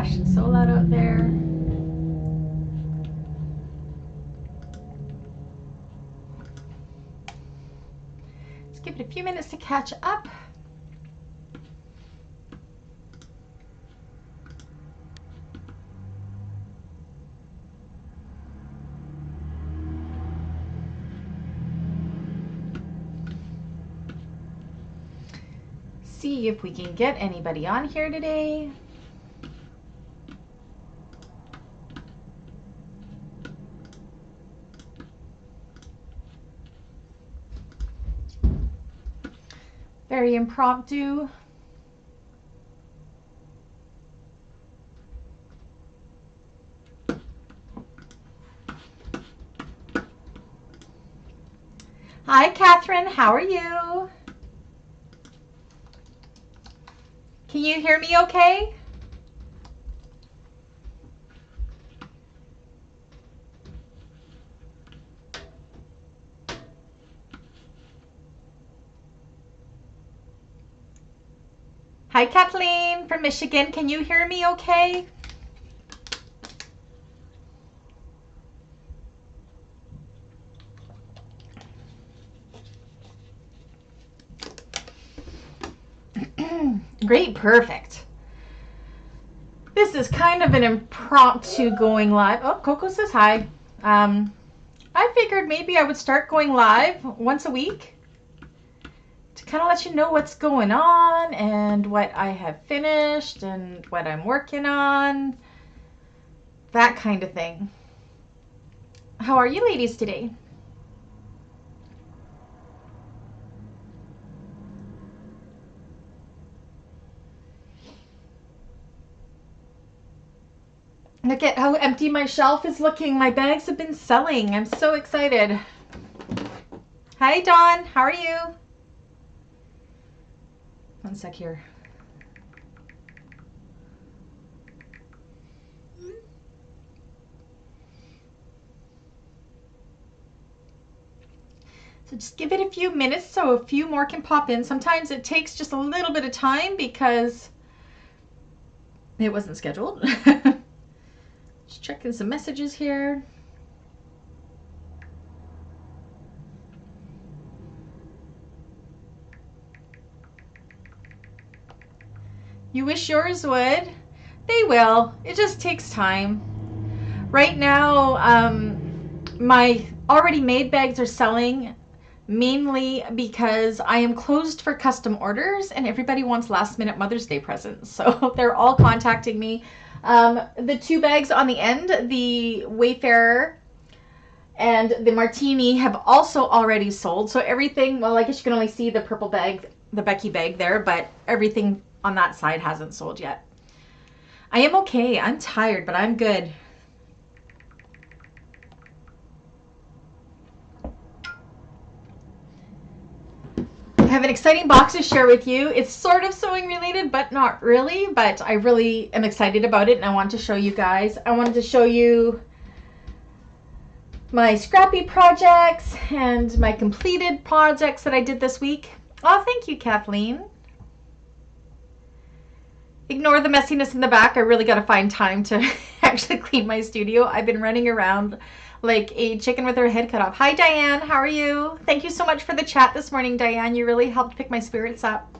gosh, it's so loud out there. Let's give it a few minutes to catch up. See if we can get anybody on here today. Very impromptu. Hi, Catherine. How are you? Can you hear me okay? Hi, Kathleen from Michigan. Can you hear me okay? Great, perfect. This is kind of an impromptu going live. Oh, Coco says hi. I figured maybe I would start going live once a week to kind of let you know what's going on and what I have finished and what I'm working on. That kind of thing. How are you ladies today? Look at how empty my shelf is looking. My bags have been selling. I'm so excited. Hi, Dawn. How are you? One sec here. So just give it a few minutes so a few more can pop in. Sometimes it takes just a little bit of time because it wasn't scheduled. Just checking some messages here. You wish yours would? They will. It just takes time. Right now, my already made bags are selling mainly because I am closed for custom orders and everybody wants last minute Mother's Day presents. So they're all contacting me. The two bags on the end, the Wayfarer and the Martini, have also already sold. So everything, well, I guess you can only see the purple bag, the Becky bag there, but everything on that side hasn't sold yet. I am okay. I'm tired, but I'm good. I have an exciting box to share with you. It's sort of sewing related, but not really. But I really am excited about it, and I want to show you guys. I wanted to show you my scrappy projects and my completed projects that I did this week. Oh, thank you, Kathleen. Ignore the messiness in the back. I really got to find time to actually clean my studio. I've been running around like a chicken with her head cut off. Hi, Diane. How are you? Thank you so much for the chat this morning, Diane. You really helped pick my spirits up.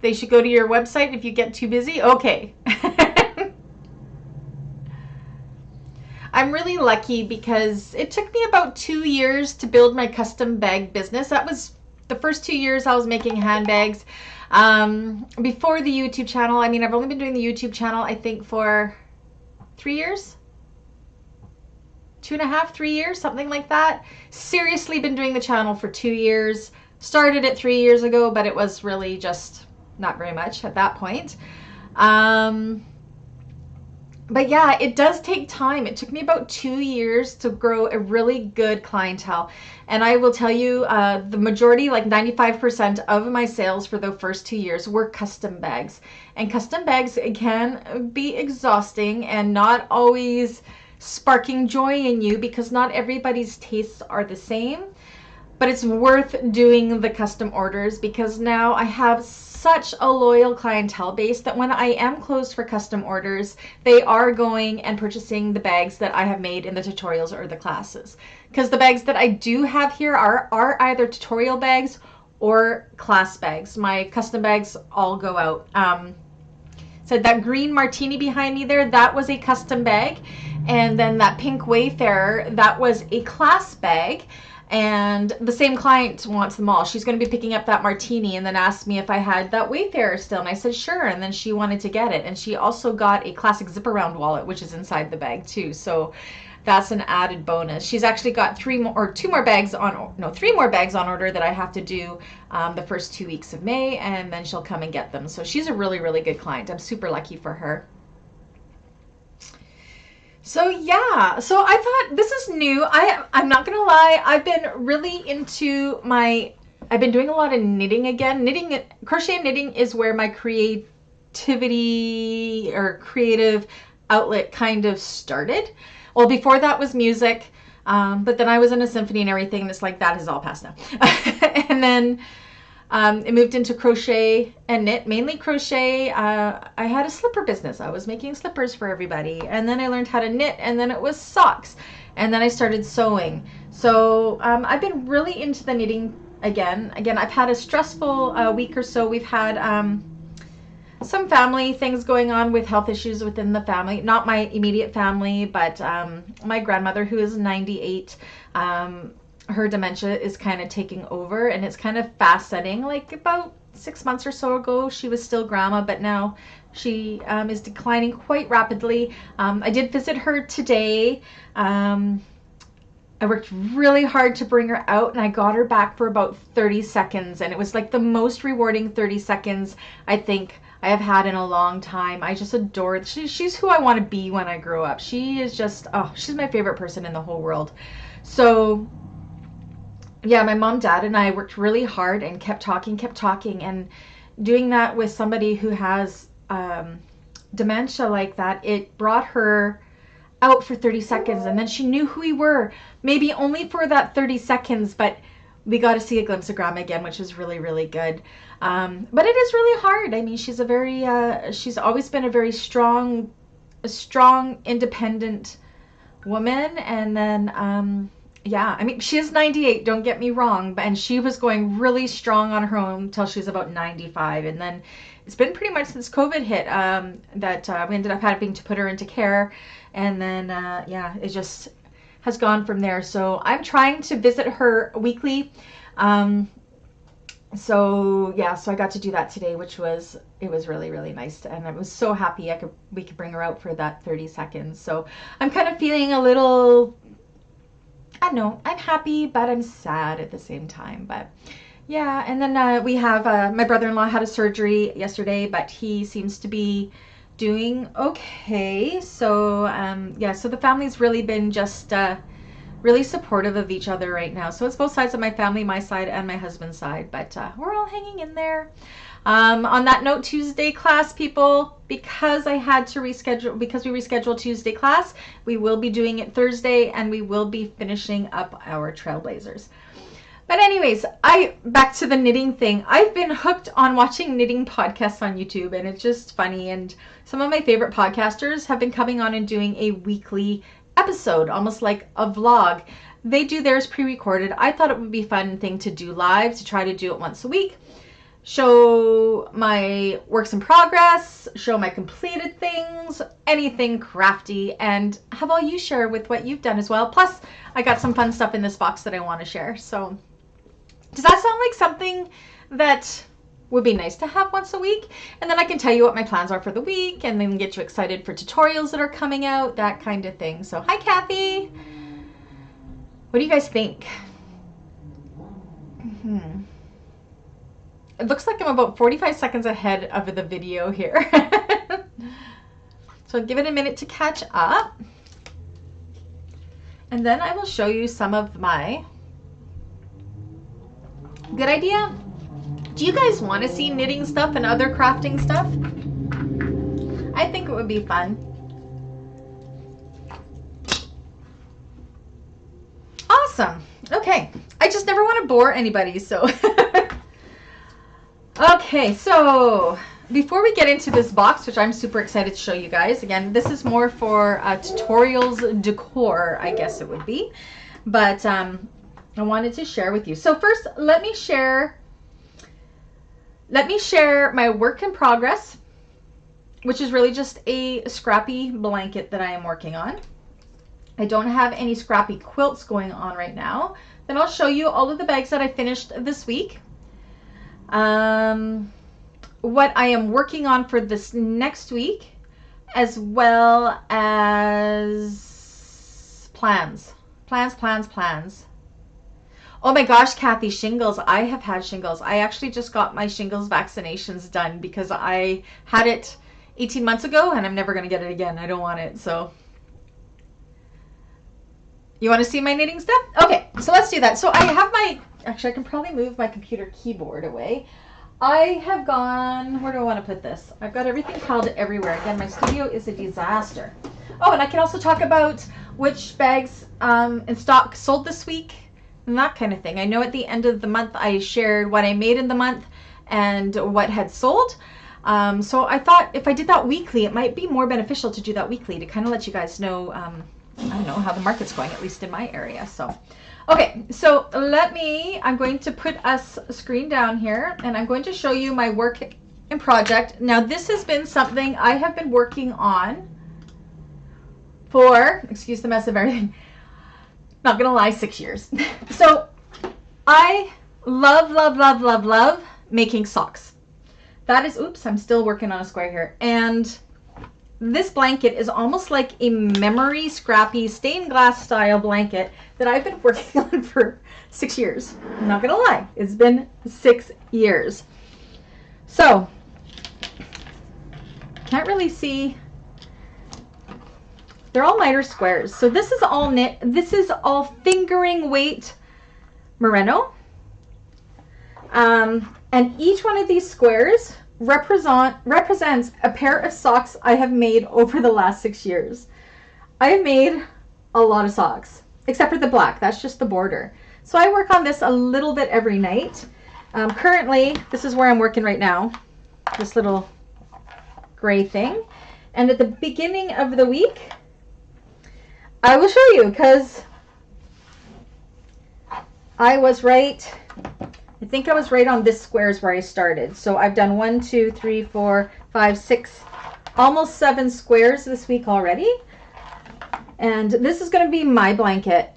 They should go to your website if you get too busy. Okay. I'm really lucky because it took me about 2 years to build my custom bag business. That was the first 2 years I was making handbags. Before the YouTube channel, I mean, I've only been doing the YouTube channel, I think, for 3 years, 2.5, 3 years, something like that. Seriously been doing the channel for 2 years. Started it 3 years ago, but it was really just not very much at that point. But yeah, it does take time. It took me about 2 years to grow a really good clientele. And I will tell you, the majority, like 95% of my sales for the first 2 years were custom bags. And custom bags can be exhausting and not always sparking joy in you because not everybody's tastes are the same. but it's worth doing the custom orders because now I have such a loyal clientele base that when I am closed for custom orders, they are going and purchasing the bags that I have made in the tutorials or the classes. Because the bags that I do have here are either tutorial bags or class bags. My custom bags all go out. So that green martini behind me there, that was a custom bag. And then that pink Wayfarer, that was a class bag. And the same client wants them all. She's going to be picking up that martini and then asked me if I had that Wayfarer still. And I said, sure. And then she wanted to get it. And she also got a classic zip around wallet, which is inside the bag too. So that's an added bonus. She's actually got three more bags on order that I have to do the first 2 weeks of May. And then she'll come and get them. So she's a really, really good client. I'm super lucky for her. So yeah, so I thought this is new. I'm not gonna lie, I've been really into I've been doing a lot of knitting again. Crochet and knitting is where my creativity or creative outlet kind of started. Well, before that was music, but then I was in a symphony and everything, and it's like that has all passed now. And then it moved into crochet and knit, mainly crochet. I had a slipper business. I was making slippers for everybody. And then I learned how to knit, and then it was socks. And then I started sewing. So I've been really into the knitting again. I've had a stressful week or so. We've had some family things going on with health issues within the family. Not my immediate family, but my grandmother, who is 98, her dementia is kind of taking over, and it's kind of fast setting. Like about 6 months or so ago, she was still grandma, but now she is declining quite rapidly. I did visit her today. I worked really hard to bring her out, and I got her back for about 30 seconds, and it was like the most rewarding 30 seconds I think I have had in a long time. I just adore it. She's who I want to be when I grow up. She is just, she's my favorite person in the whole world. So yeah, my mom, dad, and I worked really hard and kept talking, and doing that with somebody who has dementia like that, it brought her out for 30 seconds, and then she knew who we were, maybe only for that 30 seconds, but we got to see a glimpse of grandma again, which is really, really good. But it is really hard. I mean, she's always been a very strong, independent woman, and then yeah, I mean, she is 98, don't get me wrong, and she was going really strong on her own until she was about 95. And then it's been pretty much since COVID hit that we ended up having to put her into care. And then, yeah, it just has gone from there. So I'm trying to visit her weekly. So yeah, so I got to do that today, it was really, really nice. And I was so happy we could bring her out for that 30 seconds. So I'm kind of feeling a little, I don't know, I'm happy, but I'm sad at the same time. But yeah, and then we have, my brother-in-law had a surgery yesterday, but he seems to be doing okay. So yeah, so the family's really been just really supportive of each other right now. So it's both sides of my family, my side and my husband's side, but we're all hanging in there. On that note, Tuesday class, people, because we rescheduled Tuesday class, we will be doing it Thursday, and we will be finishing up our Trailblazers. But anyways, back to the knitting thing. I've been hooked on watching knitting podcasts on YouTube, and it's just funny. And some of my favorite podcasters have been coming on and doing a weekly episode, almost like a vlog. They do theirs pre-recorded. I thought it would be a fun thing to do live, to try to do it once a week. Show my works in progress, show my completed things, anything crafty, and have all you share with what you've done as well. Plus, I got some fun stuff in this box that I want to share. So, does that sound like something that would be nice to have once a week? And then I can tell you what my plans are for the week, and then get you excited for tutorials that are coming out, that kind of thing. So, hi, Kathy. What do you guys think? It looks like I'm about 45 seconds ahead of the video here. So I'll give it a minute to catch up. And then I will show you some of my good idea. Do you guys want to see knitting stuff and other crafting stuff? I think it would be fun. Awesome. Okay. I just never want to bore anybody, so. Okay, so before we get into this box, which I'm super excited to show you guys, again, this is more for tutorials decor, I guess it would be, but I wanted to share with you. So first, let me share my work in progress, which is really just a scrappy blanket that I am working on. I don't have any scrappy quilts going on right now. Then I'll show you all of the bags that I finished this week. What I am working on for this next week, as well as plans. Oh my gosh, Kathy, shingles. I have had shingles. I actually just got my shingles vaccinations done because I had it 18 months ago and I'm never going to get it again. I don't want it, so. You want to see my knitting stuff? Okay, so let's do that. So I have actually I can probably move my computer keyboard away. I have gone, where do I want to put this? I've got everything piled everywhere. Again, my studio is a disaster. Oh, and I can also talk about which bags in stock sold this week and that kind of thing. I know at the end of the month I shared what I made in the month and what had sold. So I thought if I did that weekly, it might be more beneficial to do that weekly to kind of let you guys know I don't know how the market's going, at least in my area. So, okay, so I'm going to put us screen down here and I'm going to show you my work in project. Now, this has been something I have been working on for, excuse the mess of everything, not gonna lie, 6 years. So, I love making socks. That is, oops, I'm still working on a square here. And this blanket is almost like a memory scrappy stained glass style blanket that I've been working on for 6 years. I'm not gonna lie, it's been 6 years. So, can't really see. They're all miter squares. So this is all knit. This is all fingering weight merino. And each one of these squares represents a pair of socks I have made over the last 6 years. I have made a lot of socks, except for the black. That's just the border. So I work on this a little bit every night. Currently, this is where I'm working right now, this little gray thing. And at the beginning of the week, I will show you because I was right. I think I was right on this squares where I started. So I've done 1, 2, 3, 4, 5, 6, almost 7 squares this week already. And this is going to be my blanket.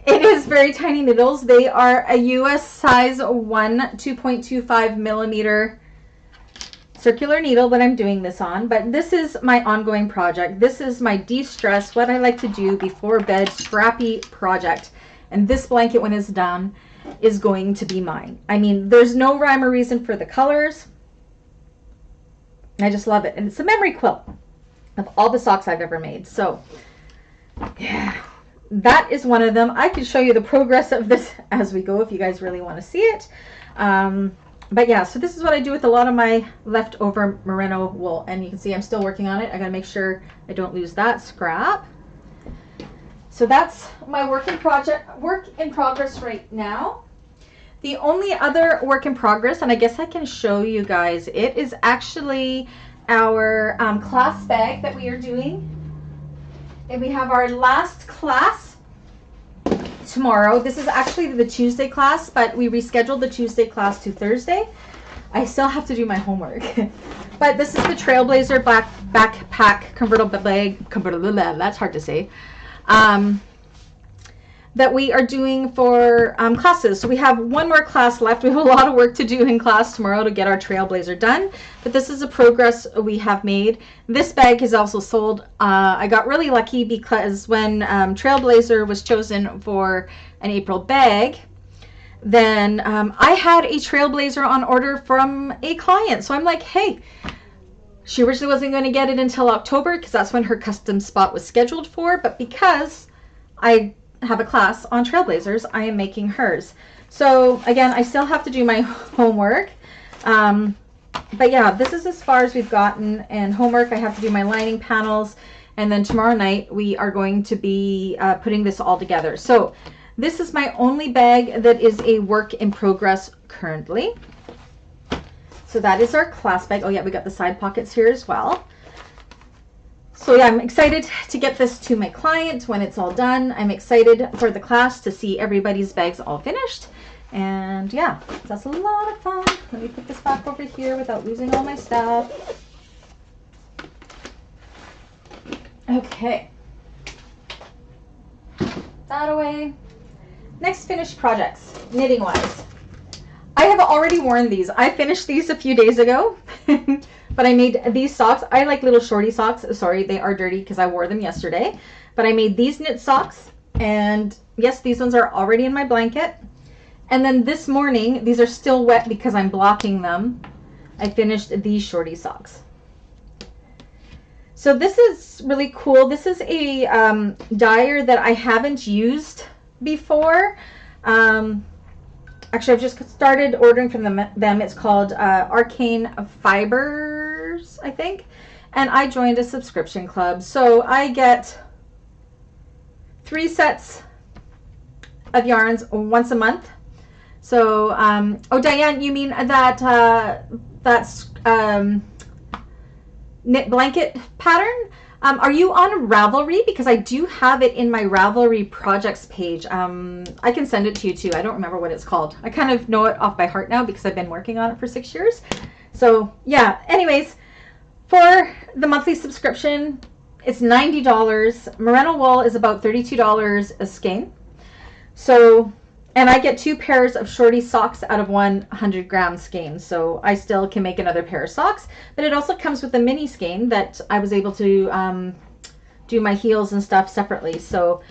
It is very tiny needles. They are a US size 1, 2.25 millimeter circular needle that I'm doing this on. But this is my ongoing project. This is my de-stress, what I like to do before bed, scrappy project. And this blanket, when it's done, is going to be mine. I mean, there's no rhyme or reason for the colors. I just love it. And it's a memory quilt of all the socks I've ever made. So, yeah, that is one of them. I can show you the progress of this as we go if you guys really want to see it. But yeah, so this is what I do with a lot of my leftover merino wool. And you can see I'm still working on it. I got to make sure I don't lose that scrap. So that's my work in progress right now. The only other work in progress, and I guess I can show you guys, it is actually our class bag that we are doing. And we have our last class tomorrow. This is actually the Tuesday class, but we rescheduled the Tuesday class to Thursday. I still have to do my homework. But this is the Trailblazer backpack convertible bag, that's hard to say, that we are doing for classes. So we have one more class left. We have a lot of work to do in class tomorrow to get our Trailblazer done, but this is a progress we have made. This bag is also sold. I got really lucky because when Trailblazer was chosen for an April bag, then I had a Trailblazer on order from a client. So I'm like, hey, she originally wasn't going to get it until October because that's when her custom spot was scheduled for, but because I have a class on Trailblazers, I am making hers. So again, I still have to do my homework, but yeah, this is as far as we've gotten. And homework, I have to do my lining panels, and then tomorrow night we are going to be putting this all together. So This is my only bag that is a work in progress currently. So that is our class bag. Oh yeah, we got the side pockets here as well. So yeah, I'm excited to get this to my client when it's all done. I'm excited for the class to see everybody's bags all finished. And yeah, that's a lot of fun. Let me put this back over here without losing all my stuff. Okay. That away. Next finished projects, knitting wise. I have already worn these. I finished these a few days ago, but I made these socks. I like little shorty socks. Sorry, they are dirty because I wore them yesterday. But I made these knit socks, and yes, these ones are already in my blanket. And then this morning, these are still wet because I'm blocking them. I finished these shorty socks. So this is really cool. This is a dyer that I haven't used before. Actually, I've just started ordering from them. It's called Arcane Fibers, I think. And I joined a subscription club. So I get 3 sets of yarns once a month. So, oh, Diane, you mean that that's knit blanket pattern? Are you on Ravelry? Because I do have it in my Ravelry projects page. I can send it to you too. I don't remember what it's called. I kind of know it off by heart now because I've been working on it for 6 years. So yeah, anyways, for the monthly subscription, it's $90. Merino wool is about $32 a skein. So, and I get 2 pairs of shorty socks out of 100 gram skein. So I still can make another pair of socks, but it also comes with a mini skein that I was able to do my heels and stuff separately. So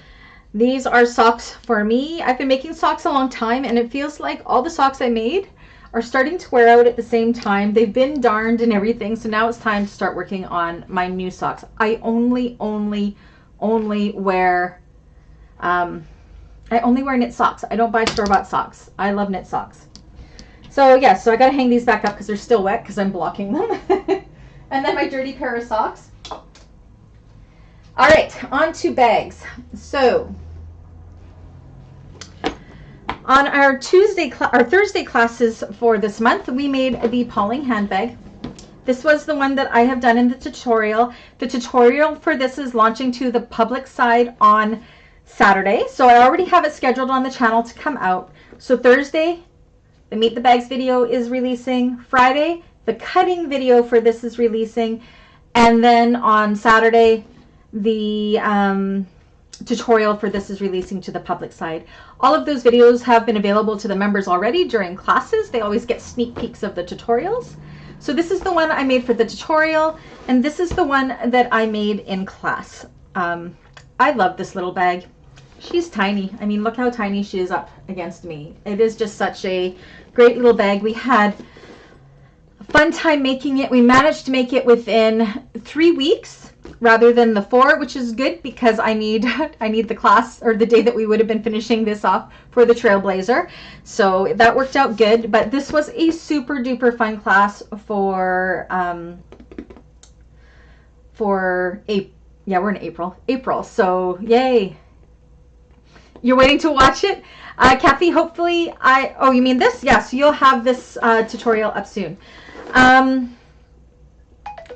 these are socks for me. I've been making socks a long time, and it feels like all the socks I made are starting to wear out at the same time. They've been darned and everything. So now it's time to start working on my new socks. I only wear, I only wear knit socks. I don't buy store-bought socks. I love knit socks. So yeah, so I gotta hang these back up because they're still wet because I'm blocking them. And then my dirty pair of socks. All right, on to bags. So on our Thursday classes for this month, we made the Pauling handbag. This was the one that I have done in the tutorial. The tutorial for this is launching to the public side on Saturday. So I already have it scheduled on the channel to come out. So Thursday, the Meet the Bags video is releasing. Friday, the cutting video for this is releasing. And then on Saturday, the tutorial for this is releasing to the public side. All of those videos have been available to the members already during classes. They always get sneak peeks of the tutorials. So this is the one I made for the tutorial, and this is the one that I made in class. I love this little bag. She's tiny. I mean, look how tiny she is up against me. It is just such a great little bag. We had a fun time making it. We managed to make it within 3 weeks rather than the 4, which is good because I need the class or the day that we would have been finishing this off for the Trailblazer. So that worked out good. But this was a super duper fun class for April. Yeah, we're in April. So yay. You're waiting to watch it? Kathy, hopefully oh, you mean this? Yeah, so you'll have this tutorial up soon.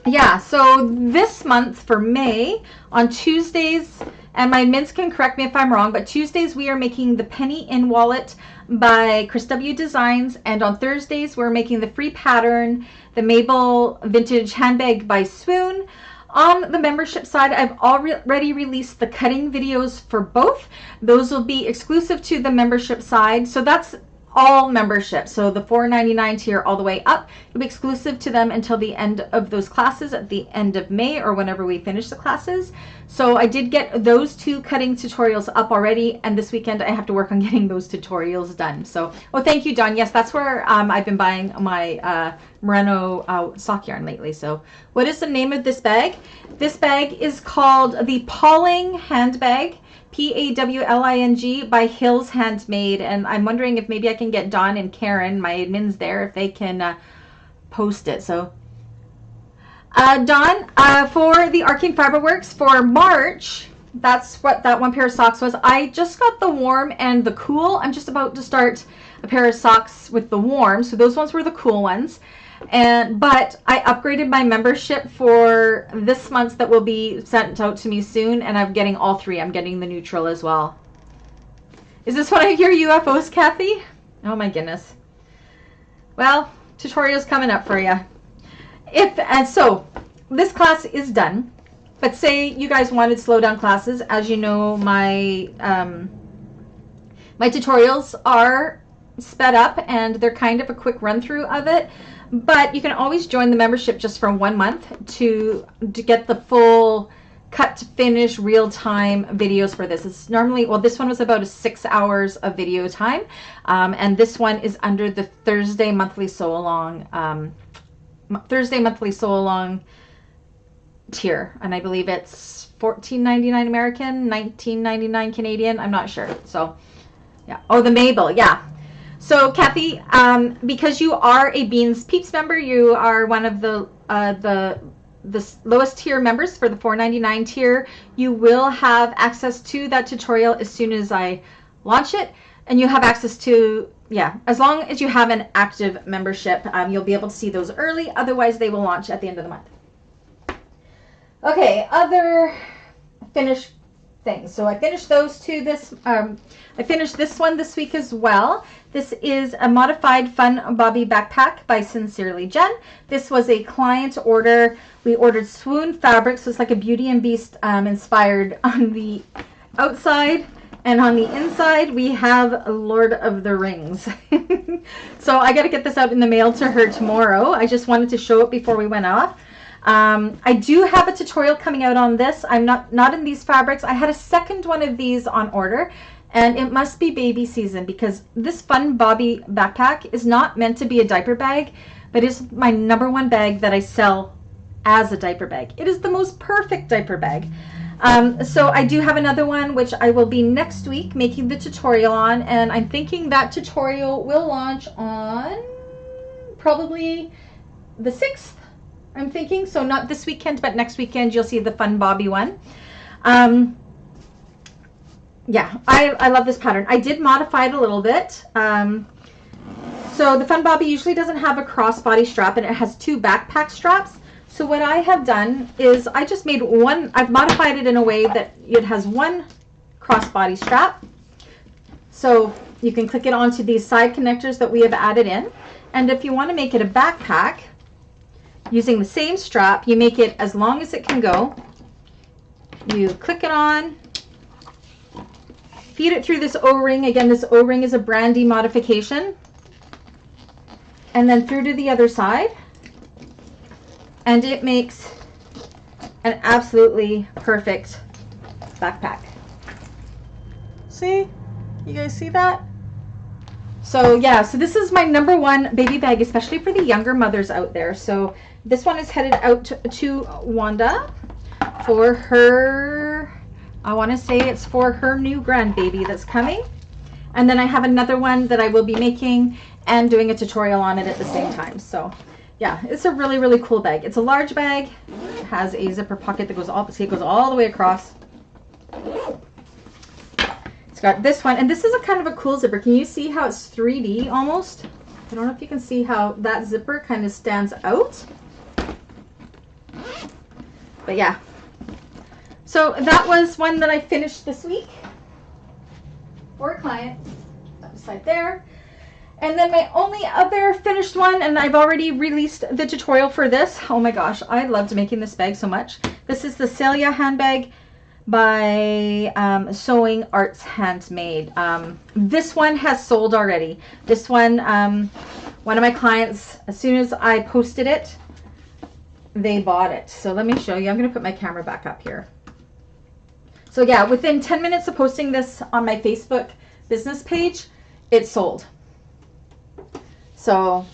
Yeah, so this month for May, on Tuesdays, and my mints can correct me if I'm wrong, but Tuesdays we are making the Penny In Wallet by Chris W. Designs, and on Thursdays we're making the free pattern, the Mabel Vintage Handbag by Swoon. On the membership side, I've already released the cutting videos for both. Those will be exclusive to the membership side. So that's all membership. So the $4.99 tier all the way up will be exclusive to them until the end of those classes at the end of May or whenever we finish the classes. So I did get those 2 cutting tutorials up already, and this weekend I have to work on getting those tutorials done. So, oh, thank you, Dawn. Yes, that's where I've been buying my merino sock yarn lately. So what is the name of this bag? This bag is called the Pauling Handbag, Pawling by Hills Handmade. And I'm wondering if maybe I can get Dawn and Karen, my admins there, if they can post it. So Dawn, for the Arcane Fiberworks for March, that's what that one pair of socks was. I just got the warm and the cool. I'm just about to start a pair of socks with the warm. So those ones were the cool ones. But I upgraded my membership for this month that will be sent out to me soon, and I'm getting all three. I'm getting the neutral as well. Is this one of your UFOs, Kathy? Oh my goodness. Well, tutorial's coming up for you. So this class is done, but say you guys wanted slow down classes. As you know, my my tutorials are sped up and they're kind of a quick run through of it. But you can always join the membership just for 1 month to get the full cut to finish real-time videos for this. It's normally, well, this one was about 6 hours of video time, and this one is under the Thursday monthly sew along tier, and I believe it's $14.99 American, $19.99 Canadian. I'm not sure. So yeah. Oh, the Mabel, yeah. So Kathy, because you are a Beans Peeps member, you are one of the lowest tier members for the $4.99 tier. You will have access to that tutorial as soon as I launch it, and you have access to, yeah, as long as you have an active membership, you'll be able to see those early. Otherwise, they will launch at the end of the month. Okay, other finished things. So I finished those two. I finished this one this week as well. This is a modified Fun Bobby backpack by Sincerely Jen. This was a client order. We ordered swoon fabric, so it's like a Beauty and Beast inspired on the outside, and on the inside we have Lord of the Rings. So I got to get this out in the mail to her tomorrow. I just wanted to show it before we went off. I do have a tutorial coming out on this. I'm not in these fabrics. I had a second one of these on order, and it must be baby season because this Fun Bobby backpack is not meant to be a diaper bag, but it's my #1 bag that I sell as a diaper bag. It is the most perfect diaper bag. So I do have another one which I will be next week making the tutorial on, and I'm thinking that tutorial will launch on probably the 6th. I'm thinking, so not this weekend, but next weekend you'll see the Fun Bobby one. Yeah, I love this pattern. I did modify it a little bit. So the Fun Bobby usually doesn't have a crossbody strap, and it has 2 backpack straps. So what I have done is I just made one, I've modified it in a way that it has 1 crossbody strap. So you can click it onto these side connectors that we have added in. And if you want to make it a backpack, using the same strap, you make it as long as it can go. You click it on, feed it through this O-ring. Again, this O-ring is a Brandy modification. And then through to the other side. And it makes an absolutely perfect backpack. See? You guys see that? So yeah, so this is my #1 baby bag, especially for the younger mothers out there. So this one is headed out to Wanda for her, I want to say it's for her new grandbaby that's coming. And then I have another one that I will be making and doing a tutorial on it at the same time. So yeah, it's a really, really cool bag. It's a large bag. It has a zipper pocket that goes all, see, it goes all the way across. It's got this one, and this is a kind of a cool zipper. Can you see how it's 3D almost? I don't know if you can see how that zipper kind of stands out. But yeah. So that was one that I finished this week for a client. That was right there. And then my only other finished one, and I've already released the tutorial for this. Oh my gosh, I loved making this bag so much. This is the Celia handbag by Sewing Arts Handmade. This one has sold already. This one, one of my clients, as soon as I posted it, they bought it. So let me show you. I'm going to put my camera back up here. So yeah, within 10 minutes of posting this on my Facebook business page, it sold. So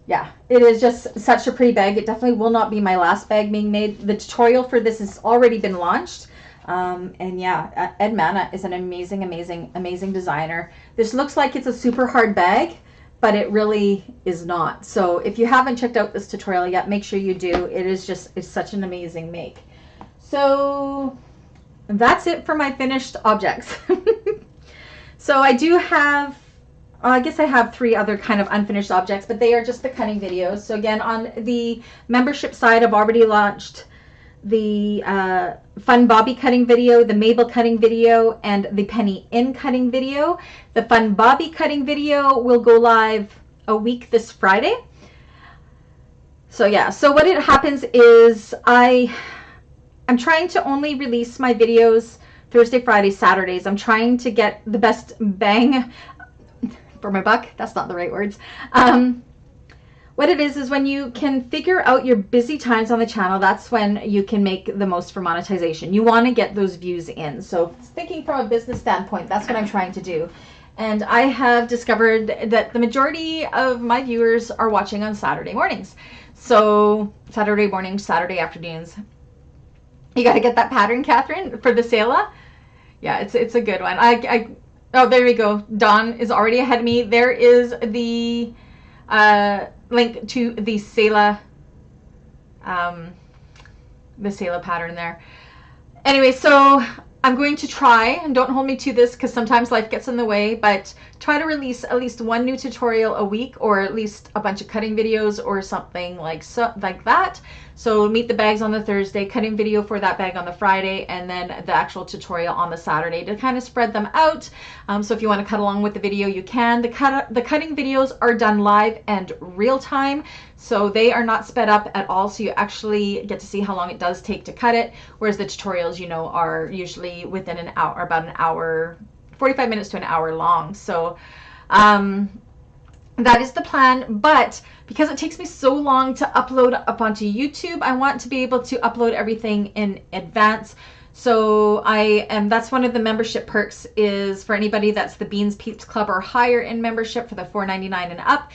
yeah, it is just such a pretty bag. It definitely will not be my last bag being made. The tutorial for this has already been launched. And yeah, Ed Mana is an amazing, amazing, amazing designer. This looks like it's a super hard bag, but it really is not. So if you haven't checked out this tutorial yet, make sure you do. It is just, it's such an amazing make. So that's it for my finished objects. So I do have, I guess I have 3 other kind of unfinished objects, but they are just the cutting videos. So again, on the membership side, I've already launched the Fun Bobby cutting video, the Mabel cutting video, and the Penny In cutting video. The Fun Bobby cutting video will go live a week this Friday. So yeah, so what it happens is I'm trying to only release my videos Thursday, Friday, Saturdays. I'm trying to get the best bang for my buck. That's not the right words. What it is when you can figure out your busy times on the channel, that's when you can make the most for monetization. You want to get those views in. So thinking from a business standpoint, that's what I'm trying to do. And I have discovered that the majority of my viewers are watching on Saturday mornings. So Saturday mornings, Saturday afternoons. You got to get that pattern, Catherine, for the Selah. Yeah, it's a good one. Oh, there we go. Dawn is already ahead of me. There is the link to the Selah pattern there. Anyway, so I'm going to try, and don't hold me to this because sometimes life gets in the way, but try to release at least 1 new tutorial a week, or at least a bunch of cutting videos or something like that. So meet the bags on the Thursday, cutting video for that bag on the Friday, and then the actual tutorial on the Saturday to kind of spread them out. So if you want to cut along with the video, you can. The cutting videos are done live and real time, so they are not sped up at all. So you actually get to see how long it does take to cut it, whereas the tutorials, you know, are usually within an hour, about an hour, 45 minutes to an hour long. So that is the plan, but because it takes me so long to upload up onto YouTube, I want to be able to upload everything in advance. So that's one of the membership perks, is for anybody that's the Beans Peeps Club or higher in membership for the $4.99 and up.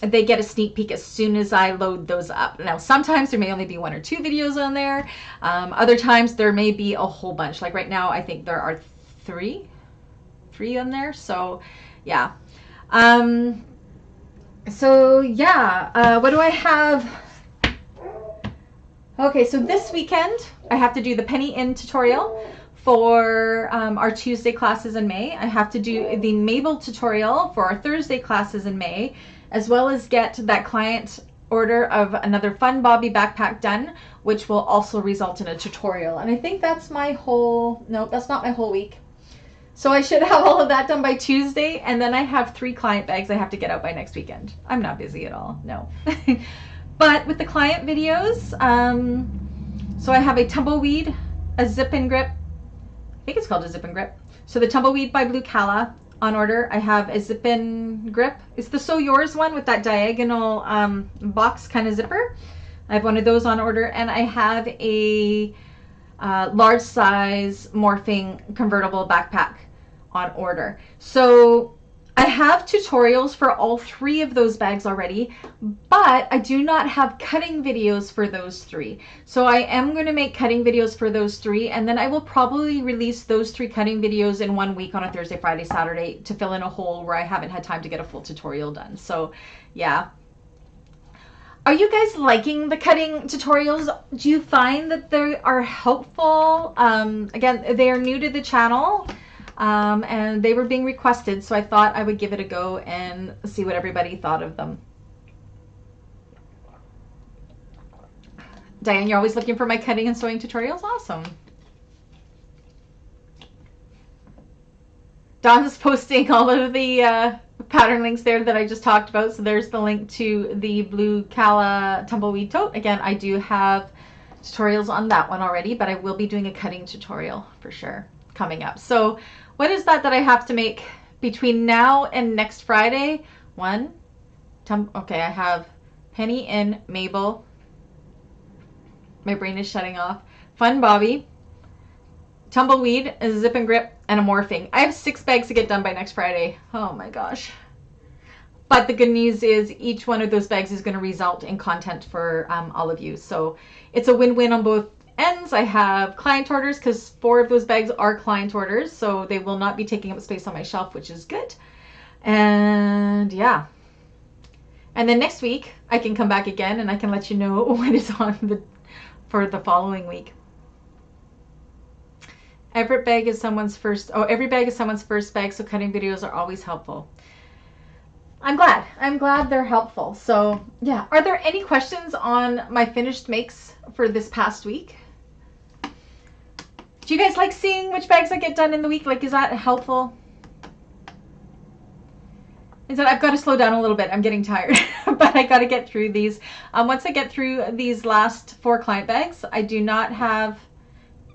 They get a sneak peek as soon as I load those up. Now, sometimes there may only be 1 or 2 videos on there. Other times there may be a whole bunch. Like right now, I think there are 3 on there. So yeah. So yeah, what do I have? Okay, so this weekend I have to do the Penny In tutorial for our Tuesday classes in May. I have to do the Mabel tutorial for our Thursday classes in May, as well as get that client order of another Fun Bobby backpack done, which will also result in a tutorial. And I think that's my whole, no, that's not my whole week. So I should have all of that done by Tuesday, and then I have 3 client bags I have to get out by next weekend. I'm not busy at all, no. But with the client videos, so I have a tumbleweed, a zip and grip. I think it's called a zip and grip. So the tumbleweed by Blue Calla on order. I have a zip and grip. It's the So Yours one with that diagonal box kind of zipper. I have one of those on order, and I have a large size morphing convertible backpack on order. So I have tutorials for all 3 of those bags already, but I do not have cutting videos for those 3. So I am going to make cutting videos for those 3, and then I will probably release those 3 cutting videos in 1 week on a Thursday, Friday, Saturday to fill in a hole where I haven't had time to get a full tutorial done. So yeah. Are you guys liking the cutting tutorials? Do you find that they are helpful? Again, they are new to the channel, and they were being requested, so I thought I would give it a go and see what everybody thought of them. Diane, you're always looking for my cutting and sewing tutorials? Awesome. Dawn's posting all of the pattern links there that I just talked about. So there's the link to the Blue Calla tumbleweed tote. Again, I do have tutorials on that one already, but I will be doing a cutting tutorial for sure coming up. So what is that I have to make between now and next Friday? Okay, I have Penny In, Mabel. My brain is shutting off. Fun Bobby, tumbleweed, a zip and grip, and a morphing. I have 6 bags to get done by next Friday. Oh my gosh. But the good news is each one of those bags is going to result in content for all of you. So it's a win-win on both ends. I have client orders because 4 of those bags are client orders. So they will not be taking up space on my shelf, which is good. And yeah. And then next week I can come back again and I can let you know what is on for the following week. Every bag is someone's first. Oh, every bag is someone's first bag, so cutting videos are always helpful. I'm glad. I'm glad they're helpful. So yeah, are there any questions on my finished makes for this past week? Do you guys like seeing which bags I get done in the week? Like, is that helpful? Is that I've got to slow down a little bit. I'm getting tired, but I got to get through these. Once I get through these last 4 client bags, I do not have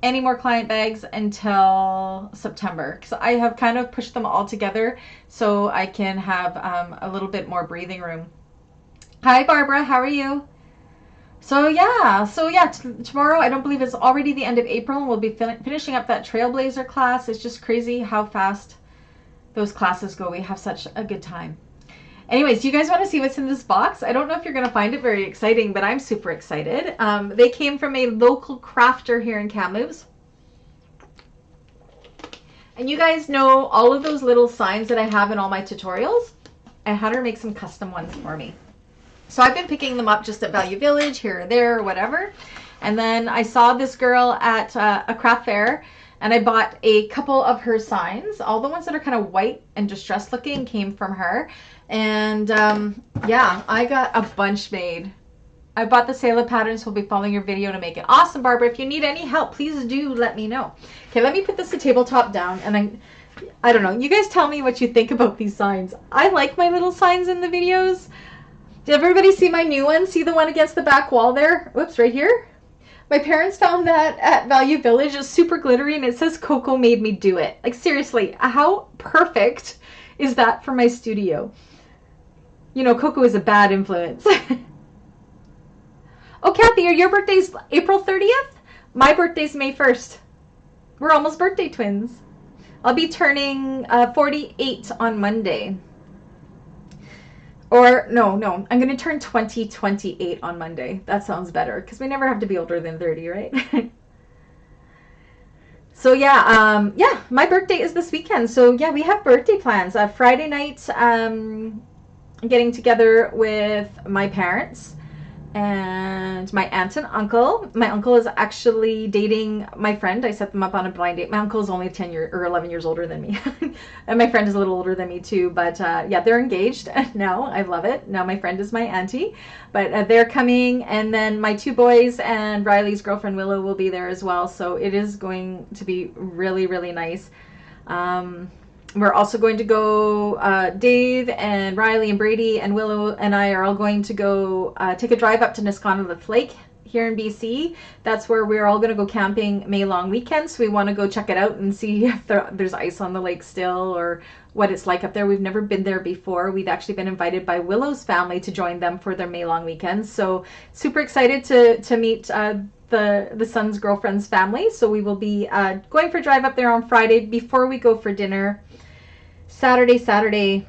any more client bags until September, because I have kind of pushed them all together so I can have a little bit more breathing room. Hi Barbara, how are you? So yeah, tomorrow, I don't believe it's already the end of April, and we'll be finishing up that Trailblazer class. It's just crazy how fast those classes go. We have such a good time. Anyways, do you guys want to see what's in this box? I don't know if you're going to find it very exciting, but I'm super excited. They came from a local crafter here in Kamloops. And you guys know all of those little signs that I have in all my tutorials? I had her make some custom ones for me. So I've been picking them up just at Value Village, here or there, or whatever. And then I saw this girl at a craft fair, and I bought a couple of her signs. All the ones that are kind of white and distressed looking came from her. And yeah, I got a bunch made. I bought the Sailor patterns. We'll be following your video to make it. Awesome, Barbara. If you need any help, please do let me know. Okay, let me put this tabletop down, and I don't know. You guys tell me what you think about these signs. I like my little signs in the videos. Did everybody see my new one? See the one against the back wall there? Whoops, right here. My parents found that at Value Village. It's super glittery, and it says Coco made me do it. Like, seriously, how perfect is that for my studio? You know, Coco is a bad influence. Oh, Kathy, your birthday's April 30th? My birthday's May 1st. We're almost birthday twins. I'll be turning 48 on Monday. Or, no, I'm going to turn 28 on Monday. That sounds better, because we never have to be older than 30, right? So, yeah, my birthday is this weekend. So, yeah, we have birthday plans. Friday night, getting together with my parents and my aunt and uncle. My uncle is actually dating my friend. I set them up on a blind date. My uncle is only 10 years or 11 years older than me. And my friend is a little older than me too. But yeah, they're engaged now. I love it. Now my friend is my auntie. But they're coming. And then my 2 boys and Riley's girlfriend Willow will be there as well. So it is going to be really, really nice. We're also going to go, Dave and Riley and Brady and Willow and I are all going to go take a drive up to Nisconnet Lake here in BC. That's where we're all going to go camping May long weekend. So we want to go check it out and see if there's ice on the lake still, or what it's like up there. We've never been there before. We've actually been invited by Willow's family to join them for their May long weekend. So super excited to meet the son's girlfriend's family. So we will be going for a drive up there on Friday before we go for dinner. Saturday.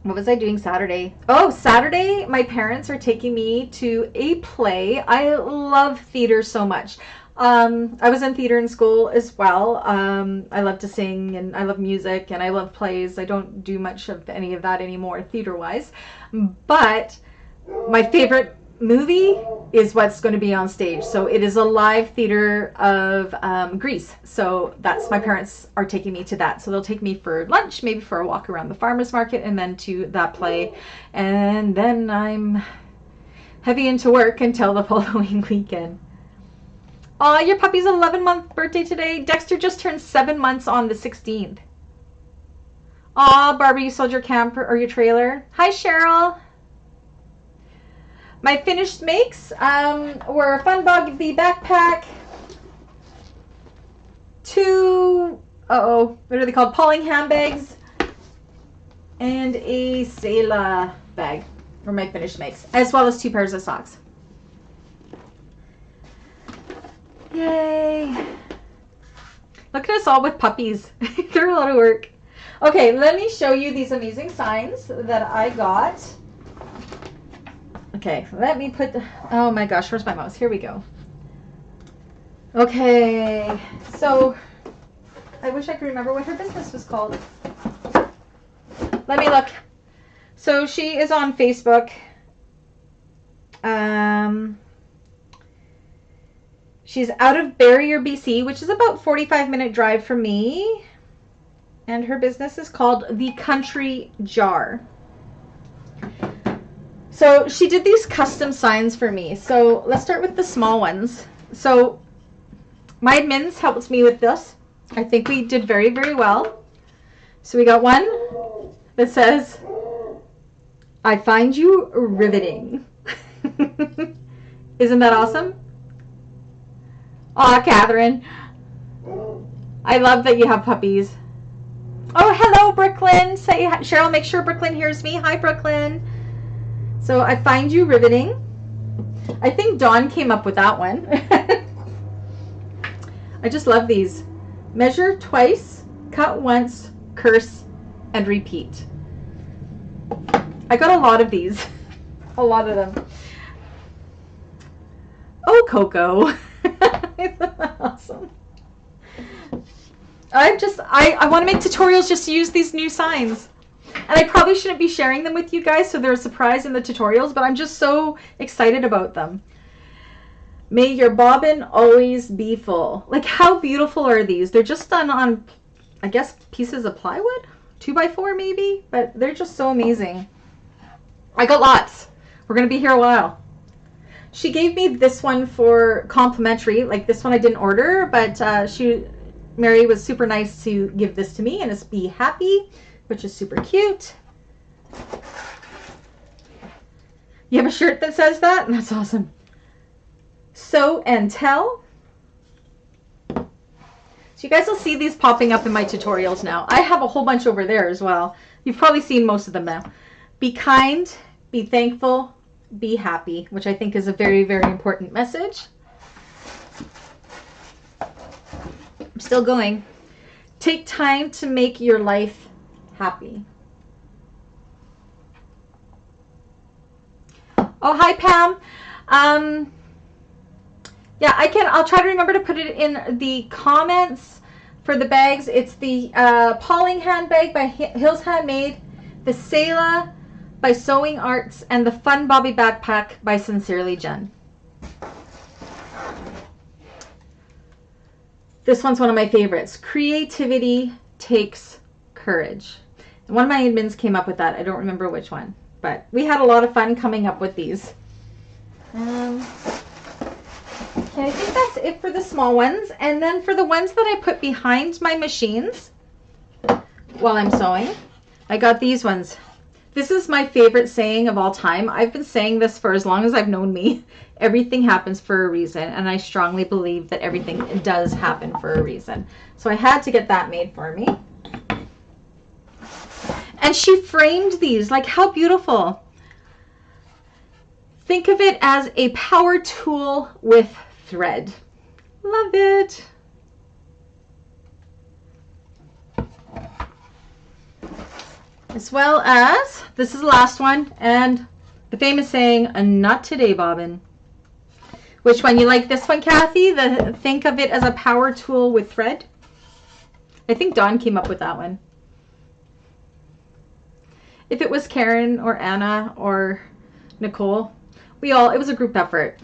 What was I doing Saturday? Oh, Saturday, my parents are taking me to a play. I love theater so much. I was in theater in school as well. I love to sing, and I love music, and I love plays. I don't do much of any of that anymore theater-wise. But my favorite movie is what's going to be on stage. So it is a live theater of Grease. So that's, my parents are taking me to that. So they'll take me for lunch, maybe for a walk around the farmer's market, and then to that play. And then I'm heavy into work until the following weekend. Aw, your puppy's 11-month birthday today. Dexter just turned 7 months on the 16th. Aw, Barbie, you sold your camper or your trailer. Hi, Cheryl. My finished makes were a Fun Bobby backpack, 2, what are they called? Pauling handbags, and a Selah bag for my finished makes, as well as 2 pairs of socks. Yay! Look at us all with puppies. They're a lot of work. Okay, let me show you these amazing signs that I got. Okay, let me put the, oh my gosh, where's my mouse? Here we go. Okay, so I wish I could remember what her business was called. Let me look. So she is on Facebook. She's out of Barrier, BC, which is about 45-minute drive from me. And her business is called The Country Jar. So she did these custom signs for me. So let's start with the small ones. So my admins helped me with this. I think we did very, very well. So we got one that says, I find you riveting. Isn't that awesome? Aw, Catherine. I love that you have puppies. Oh, hello, Brooklyn. Say, Cheryl, make sure Brooklyn hears me. Hi, Brooklyn. So I find you riveting. I think Dawn came up with that one. I just love these. Measure twice, cut once, curse, and repeat. I got a lot of these. A lot of them. Oh, Coco. Isn't that awesome? I want to make tutorials just to use these new signs. And I probably shouldn't be sharing them with you guys, so they're a surprise in the tutorials, but I'm just so excited about them. May your bobbin always be full. Like, how beautiful are these? They're just done on, I guess, pieces of plywood? 2x4 maybe? But they're just so amazing. I got lots. We're going to be here a while. She gave me this one for complimentary. Like, this one I didn't order, but Mary was super nice to give this to me, and it's Be Happy, which is super cute. You have a shirt that says that? That's awesome. Sew and Tell. So you guys will see these popping up in my tutorials now. I have a whole bunch over there as well. You've probably seen most of them now. Be kind, be thankful, be happy, which I think is a very, very important message. I'm still going. Take time to make your life happy. Oh, hi, Pam. Yeah, I'll try to remember to put it in the comments for the bags. It's the Pauling handbag by Hills Handmade, the Selah by Sewing Arts, and the Fun Bobby backpack by Sincerely Jen. This one's one of my favorites. Creativity takes courage. And one of my admins came up with that. I don't remember which one, but we had a lot of fun coming up with these. Okay, I think that's it for the small ones. And then for the ones that I put behind my machines while I'm sewing, I got these ones. This is my favorite saying of all time. I've been saying this for as long as I've known me. Everything happens for a reason, and I strongly believe that everything does happen for a reason. So I had to get that made for me. And she framed these. Like, how beautiful. Think of it as a power tool with thread. Love it. As well as, this is the last one, and the famous saying, not today, bobbin. Which one? You like this one, Kathy? Think of it as a power tool with thread. I think Dawn came up with that one. If it was Karen or Anna or Nicole, it was a group effort.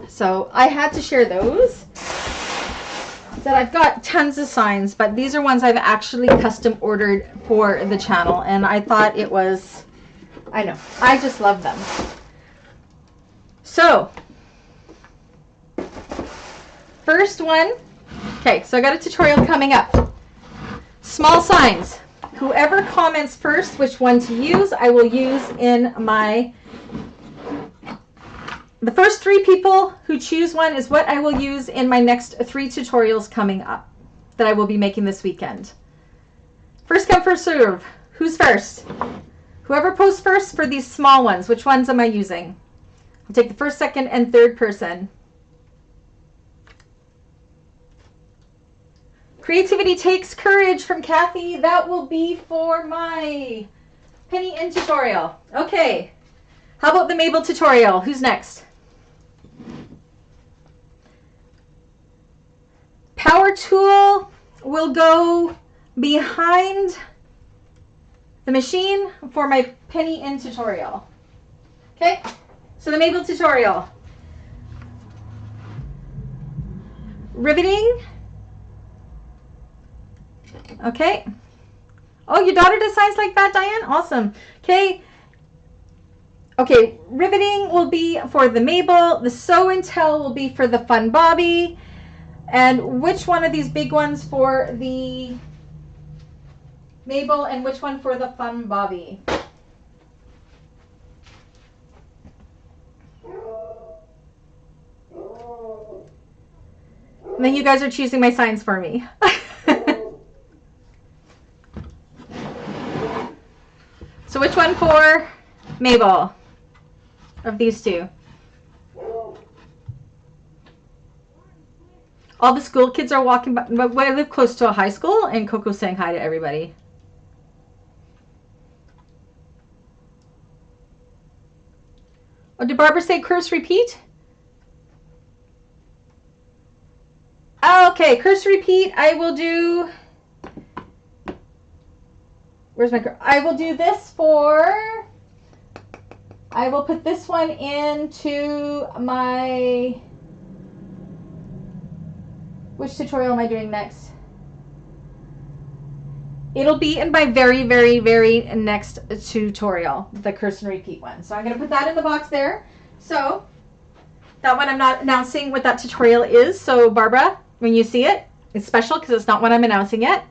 So I had to share those. That I've got tons of signs, but these are ones I've actually custom ordered for the channel, and I thought it was, I know, I just love them. So, first one, okay, so I got a tutorial coming up. Small signs. Whoever comments first which one to use, I will use in my, the first 3 people who choose one is what I will use in my next 3 tutorials coming up that I will be making this weekend. First come, first serve. Who's first? Whoever posts first for these small ones. Which ones am I using? I'll take the first, second, and third person. Creativity takes courage from Kathy. That will be for my penny in tutorial. Okay. How about the Mabel tutorial? Who's next? Power tool will go behind the machine for my penny in tutorial. Okay, so the Mabel tutorial. riveting. Okay. Oh, your daughter does signs like that, Diane? Awesome. Okay. Okay, riveting will be for the Mabel. The Sew and Tell will be for the Fun Bobby. And which one of these big ones for the Mabel and which one for the Fun Bobby? And then you guys are choosing my signs for me. So which one for Mabel of these two? All the school kids are walking by. I live close to a high school, and Coco's saying hi to everybody. Oh, did Barbara say curse repeat? Okay, curse repeat. I will do. Where's my? I will do this for. I will put this one into my. Which tutorial am I doing next? It'll be in my very, very, very next tutorial, the curse and repeat one. So I'm going to put that in the box there. So that one I'm not announcing what that tutorial is. So Barbara, when you see it, it's special because it's not what I'm announcing yet.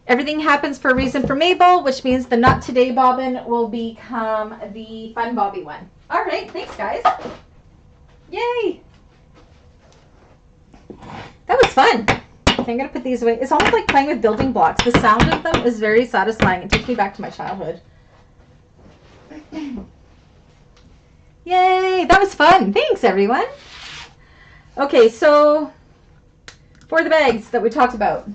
Everything happens for a reason for Mabel, which means the Not Today bobbin will become the Fun Bobby one. All right, thanks guys. Yay! That was fun. Okay, I'm going to put these away. It's almost like playing with building blocks. The sound of them is very satisfying. It takes me back to my childhood. Yay, that was fun. Thanks, everyone. Okay, so for the bags that we talked about.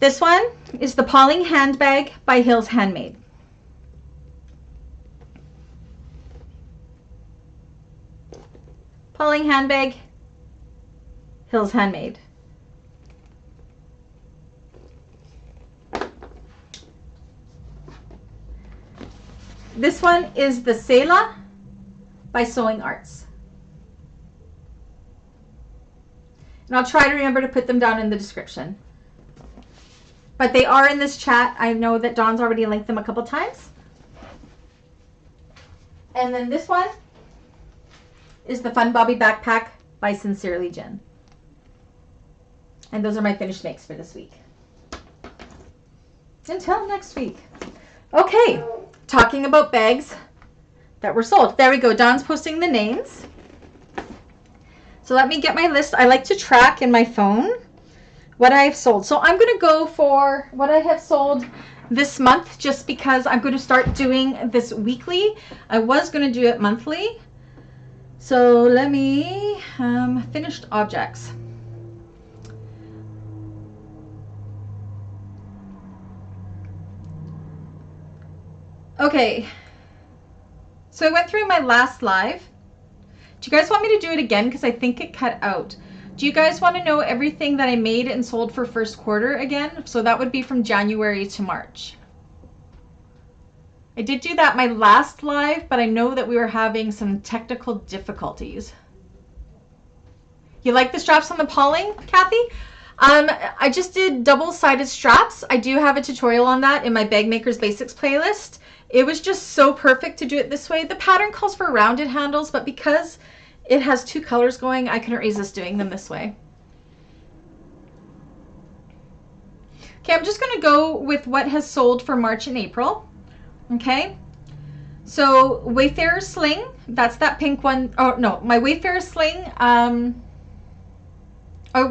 This one is the Pauling Handbag by Hills Handmade. Pauling Handbag, Hills Handmade. This one is the Sela by Sewing Arts. And I'll try to remember to put them down in the description. But they are in this chat. I know that Dawn's already linked them a couple times. And then this one is the Fun Bobby Backpack by Sincerely Jen. And those are my finished makes for this week. Until next week. Okay, talking about bags that were sold. There we go. Dawn's posting the names. So let me get my list. I like to track in my phone what I've sold. So I'm going to go for what I have sold this month just because I'm going to start doing this weekly. I was going to do it monthly. So let me, finished objects. Okay, so I went through my last live. Do you guys want me to do it again? Because I think it cut out. Do you guys want to know everything that I made and sold for first quarter again? So that would be from January to March. I did do that my last live, but I know that we were having some technical difficulties. You like the straps on the Pauling, Kathy? I just did double-sided straps. I do have a tutorial on that in my Bagmakers Basics playlist. It was just so perfect to do it this way. The pattern calls for rounded handles, but because it has two colors going, I couldn't resist doing them this way. Okay, I'm just going to go with what has sold for March and April. Okay, so Wayfarer Sling, that's that pink one. Oh no, my Wayfarer Sling, I'll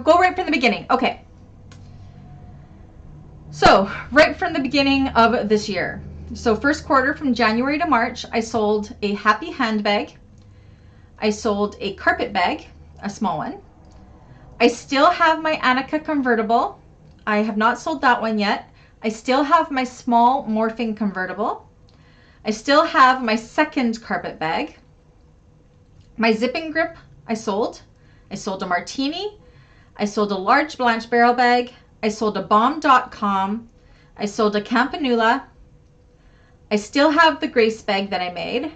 go right from the beginning. Okay, so right from the beginning of this year, so first quarter from January to March, I sold a Happy handbag. I sold a carpet bag, a small one. I still have my Annika convertible. I have not sold that one yet. I still have my small morphing convertible. I still have my second carpet bag. My zipping grip I sold. I sold a Martini. I sold a large Blanche barrel bag. I sold a bomb.com. I sold a Campanula. I still have the Grace bag that I made.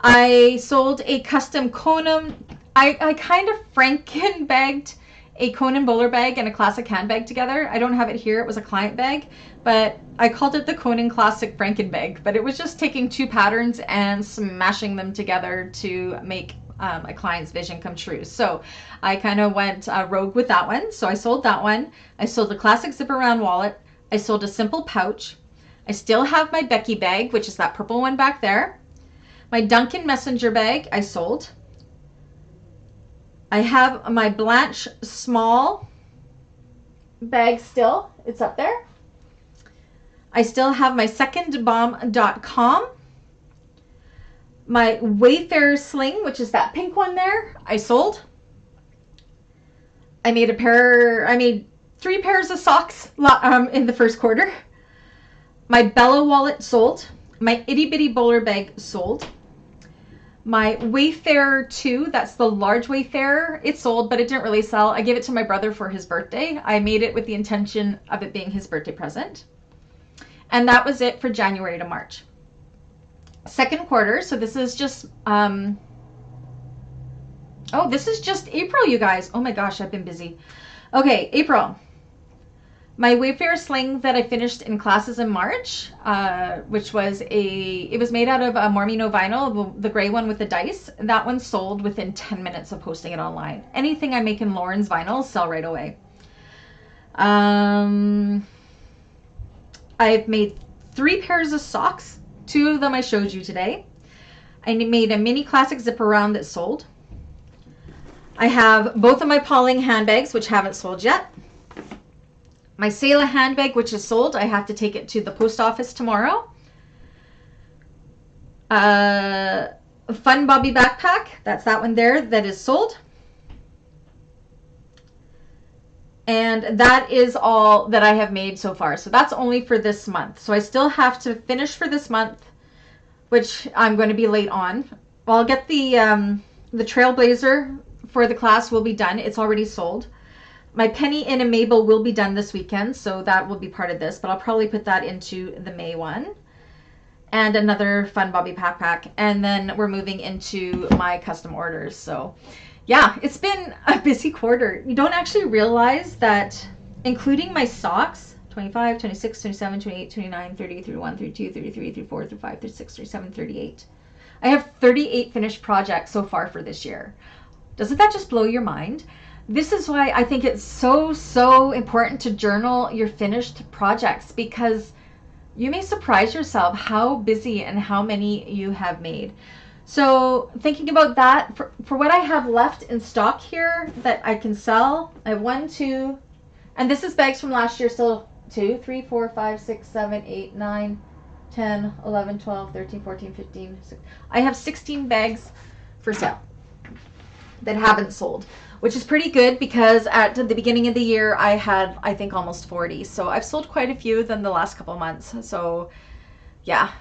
I sold a custom Conan. I kind of Franken bagged a Conan bowler bag and a classic handbag together. I don't have it here. It was a client bag, but I called it the Conan Classic Franken bag. But it was just taking two patterns and smashing them together to make a client's vision come true. So I kind of went rogue with that one. So I sold that one. I sold a classic zip around wallet. I sold a simple pouch. I still have my Becky bag, which is that purple one back there. My Duncan Messenger bag I sold. I have my Blanche small bag still. It's up there. I still have my secondbomb.com. My Wayfarer sling, which is that pink one there, I sold. I made 3 pairs of socks in the first quarter. My Bella wallet sold. My itty bitty bowler bag sold. My Wayfarer 2, that's the large Wayfarer, it sold, but it didn't really sell. I gave it to my brother for his birthday. I made it with the intention of it being his birthday present. And that was it for January to March. Second quarter, so this is just, this is just April, you guys. Oh my gosh, I've been busy. Okay, April. My Wayfarer sling that I finished in classes in March, which was it was made out of a Mormino vinyl, the gray one with the dice. That one sold within 10 minutes of posting it online. Anything I make in Lauren's vinyls sell right away. I've made 3 pairs of socks. 2 of them I showed you today. I made a mini classic zip around that sold. I have both of my Pauling handbags, which haven't sold yet. My Selah handbag, which is sold. I have to take it to the post office tomorrow. Fun Bobby backpack. That's that one there that is sold. And that is all that I have made so far. So that's only for this month. So I still have to finish for this month, which I'm going to be late on. Well, I'll get the Trailblazer for the class will be done. It's already sold. My Penny in and Mabel will be done this weekend, so that will be part of this, but I'll probably put that into the May one. And another Fun Bobby backpack. And then we're moving into my custom orders. So yeah, it's been a busy quarter. You don't actually realize that, including my socks, 25, 26, 27, 28, 29, 30, 31, 32, 33, 34, 35, 36, 37, 38. I have 38 finished projects so far for this year. Doesn't that just blow your mind? This is why I think it's so important to journal your finished projects, because you may surprise yourself how busy and how many you have made. So thinking about that, for what I have left in stock here that I can sell, I have 1, 2, and this is bags from last year still, 2, 3, 4, 5, 6, 7, 8, 9, 10, 11, 12, 13, 14, 15, 16. I have 16 bags for sale that haven't sold, which is pretty good because at the beginning of the year I had, I think, almost 40. So I've sold quite a few than the last couple months. So yeah.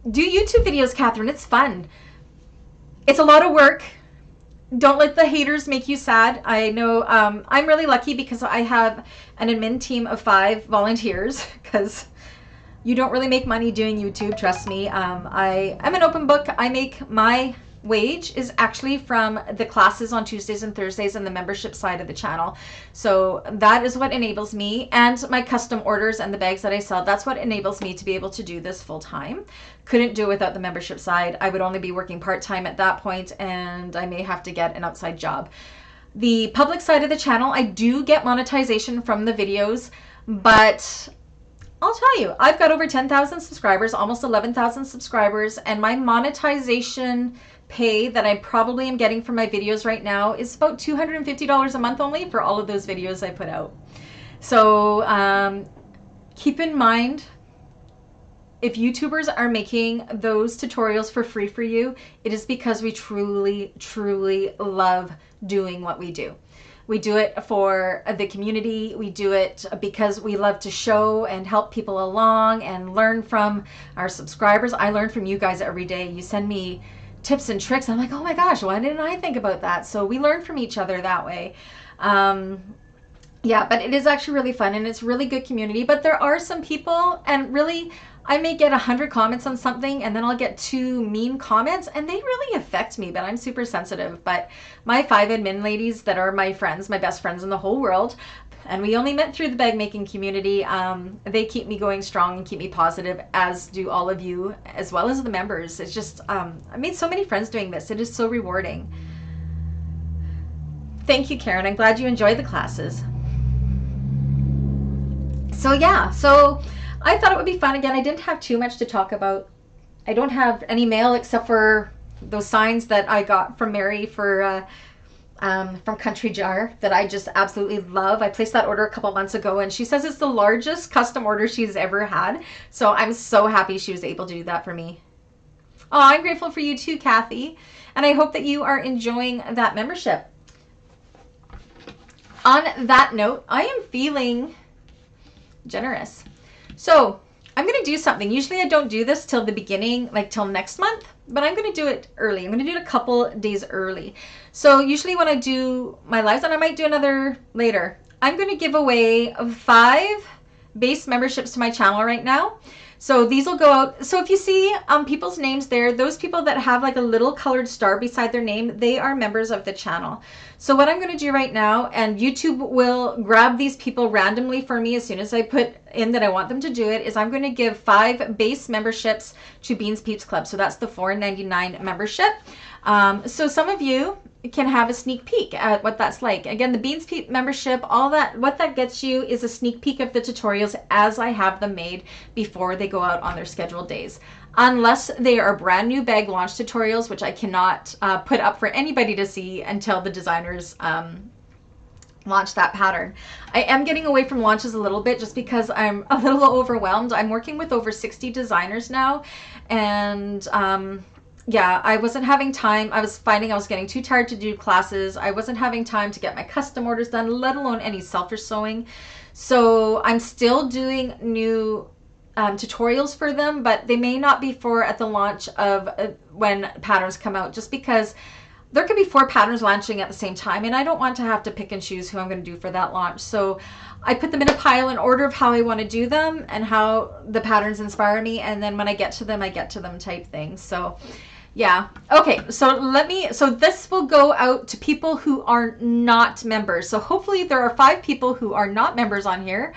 Do YouTube videos, Catherine. It's fun. It's a lot of work. Don't let the haters make you sad. I know I'm really lucky because I have an admin team of 5 volunteers, because you don't really make money doing YouTube, trust me. I'm an open book. I make my wage is actually from the classes on Tuesdays and Thursdays and the membership side of the channel. So that is what enables me, and my custom orders and the bags that I sell. That's what enables me to be able to do this full time. Couldn't do it without the membership side. I would only be working part-time at that point, and I may have to get an outside job. The public side of the channel, I do get monetization from the videos, but I'll tell you, I've got over 10,000 subscribers, almost 11,000 subscribers, and my monetization pay that I probably am getting for my videos right now is about $250 a month only for all of those videos I put out. So keep in mind, if YouTubers are making those tutorials for free for you, it is because we truly love doing what we do. We do it for the community. We do it because we love to show and help people along and learn from our subscribers. I learn from you guys every day. You send me tips and tricks. I'm like, oh my gosh, why didn't I think about that? So we learn from each other that way. Yeah, but it is actually really fun, and it's really good community. But there are some people, and really, I may get 100 comments on something and then I'll get 2 mean comments and they really affect me, but I'm super sensitive. But my 5 admin ladies that are my friends, my best friends in the whole world, and we only met through the bag making community, they keep me going strong and keep me positive, as do all of you, as well as the members. It's just, I made so many friends doing this. It is so rewarding. Thank you, Karen. I'm glad you enjoyed the classes. So yeah, so I thought it would be fun. Again, I didn't have too much to talk about. I don't have any mail except for those signs that I got from Mary for from Country Jar that I just absolutely love. I placed that order a couple months ago and she says it's the largest custom order she's ever had. So I'm so happy she was able to do that for me. Oh, I'm grateful for you too, Kathy. And I hope that you are enjoying that membership. On that note, I am feeling generous. So I'm going to do something. Usually I don't do this till the beginning, like till next month, but I'm going to do it early. I'm going to do it a couple days early. So usually when I do my lives, and I might do another later, I'm going to give away 5 base memberships to my channel right now. So these will go out. So if you see people's names there, those people that have like a little colored star beside their name, they are members of the channel. So what I'm going to do right now, and YouTube will grab these people randomly for me as soon as I put in that I want them to do it, is I'm going to give 5 base memberships to Beans Peeps Club. So that's the $4.99 membership. So some of you can have a sneak peek at what that's like. Again, the Beans Peep membership, all that, what that gets you is a sneak peek of the tutorials as I have them made before they go out on their scheduled days. Unless they are brand new bag launch tutorials, which I cannot put up for anybody to see until the designers launch that pattern. I am getting away from launches a little bit just because I'm a little overwhelmed. I'm working with over 60 designers now, and yeah, I wasn't having time. I was finding I was getting too tired to do classes. I wasn't having time to get my custom orders done, let alone any selfish sewing. So I'm still doing new tutorials for them, but they may not be for at the launch of when patterns come out, just because there could be 4 patterns launching at the same time, and I don't want to have to pick and choose who I'm going to do for that launch. So I put them in a pile in order of how I want to do them and how the patterns inspire me, and then when I get to them, I get to them type thing. So yeah. Okay. So this will go out to people who are not members. So hopefully there are 5 people who are not members on here,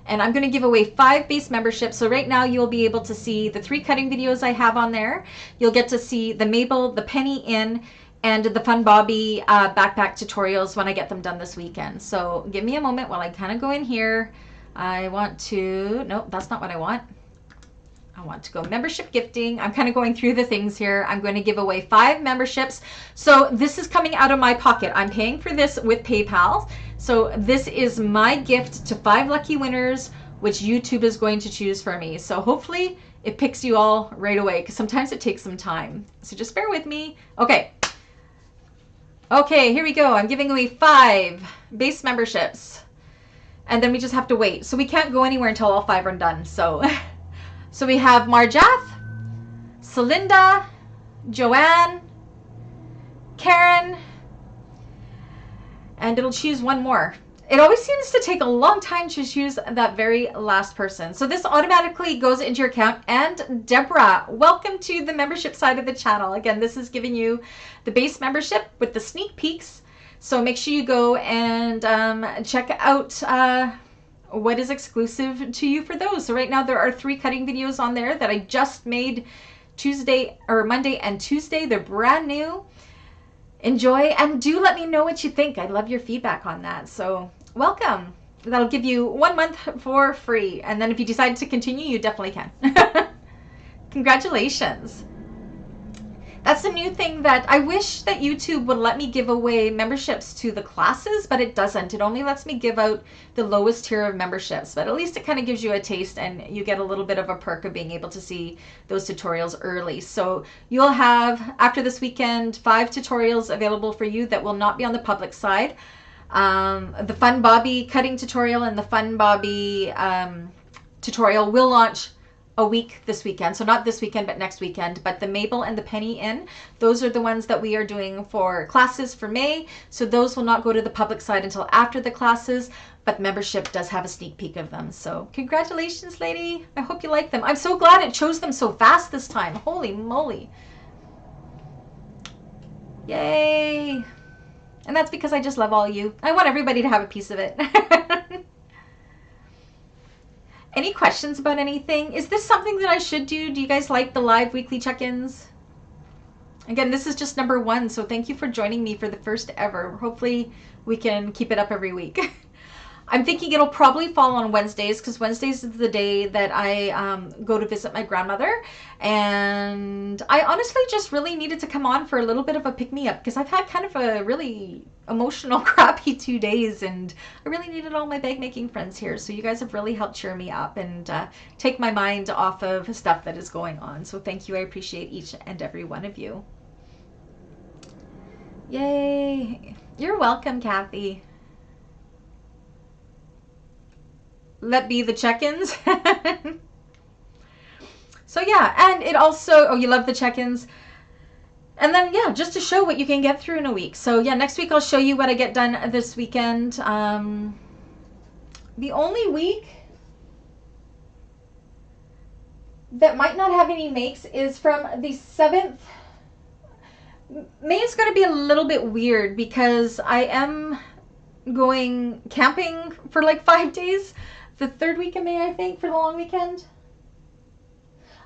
and I'm going to give away 5 base memberships. So right now you'll be able to see the 3 cutting videos I have on there. You'll get to see the Mabel, the Penny In, and the Fun Bobby backpack tutorials when I get them done this weekend. So give me a moment while I kind of go in here. I want to, no, that's not what I want. I want to go membership gifting. I'm kind of going through the things here. I'm going to give away 5 memberships. So this is coming out of my pocket. I'm paying for this with PayPal. So this is my gift to 5 lucky winners, which YouTube is going to choose for me. So hopefully it picks you all right away, because sometimes it takes some time. So just bear with me. Okay. Okay, here we go. I'm giving away 5 base memberships. And then we just have to wait. So we can't go anywhere until all 5 are done. So so we have Marjath, Celinda, Joanne, Karen, and it'll choose one more. It always seems to take a long time to choose that very last person. So this automatically goes into your account. And Deborah, welcome to the membership side of the channel. Again, this is giving you the base membership with the sneak peeks. So make sure you go and check out what is exclusive to you for those. So right now there are 3 cutting videos on there that I just made Tuesday or Monday and Tuesday. They're brand new. Enjoy, and do let me know what you think. I'd love your feedback on that. So welcome. That'll give you 1 month for free. And then if you decide to continue, you definitely can. Congratulations. That's a new thing that I wish that YouTube would let me give away memberships to the classes, but it doesn't. It only lets me give out the lowest tier of memberships, but at least it kind of gives you a taste and you get a little bit of a perk of being able to see those tutorials early. So you'll have, after this weekend, 5 tutorials available for you that will not be on the public side. The Fun Bobby cutting tutorial and the Fun Bobby tutorial will launch a week this weekend. So not this weekend, but next weekend. But the Mabel and the Penny Inn, those are the ones that we are doing for classes for May. So those will not go to the public side until after the classes, but membership does have a sneak peek of them. So congratulations, lady. I hope you like them. I'm so glad it chose them so fast this time. Holy moly. Yay. And that's because I just love all you. I want everybody to have a piece of it. Any questions about anything? Is this something that I should do? Do you guys like the live weekly check-ins? Again, this is just number 1, so thank you for joining me for the first ever. Hopefully we can keep it up every week. I'm thinking it'll probably fall on Wednesdays, because Wednesdays is the day that I go to visit my grandmother. And I honestly just really needed to come on for a little bit of a pick-me-up, because I've had kind of a really emotional, crappy 2 days, and I really needed all my bag making friends here. So you guys have really helped cheer me up and take my mind off of stuff that is going on. So thank you. I appreciate each and every one of you. Yay. You're welcome, Kathy. Let be the check-ins. So yeah, and it also, oh, you love the check-ins. And then, yeah, just to show what you can get through in a week. So yeah, next week I'll show you what I get done this weekend. The only week that might not have any makes is from the 7th. May is going to be a little bit weird because I am going camping for like 5 days. The 3rd week of May, I think, for the long weekend.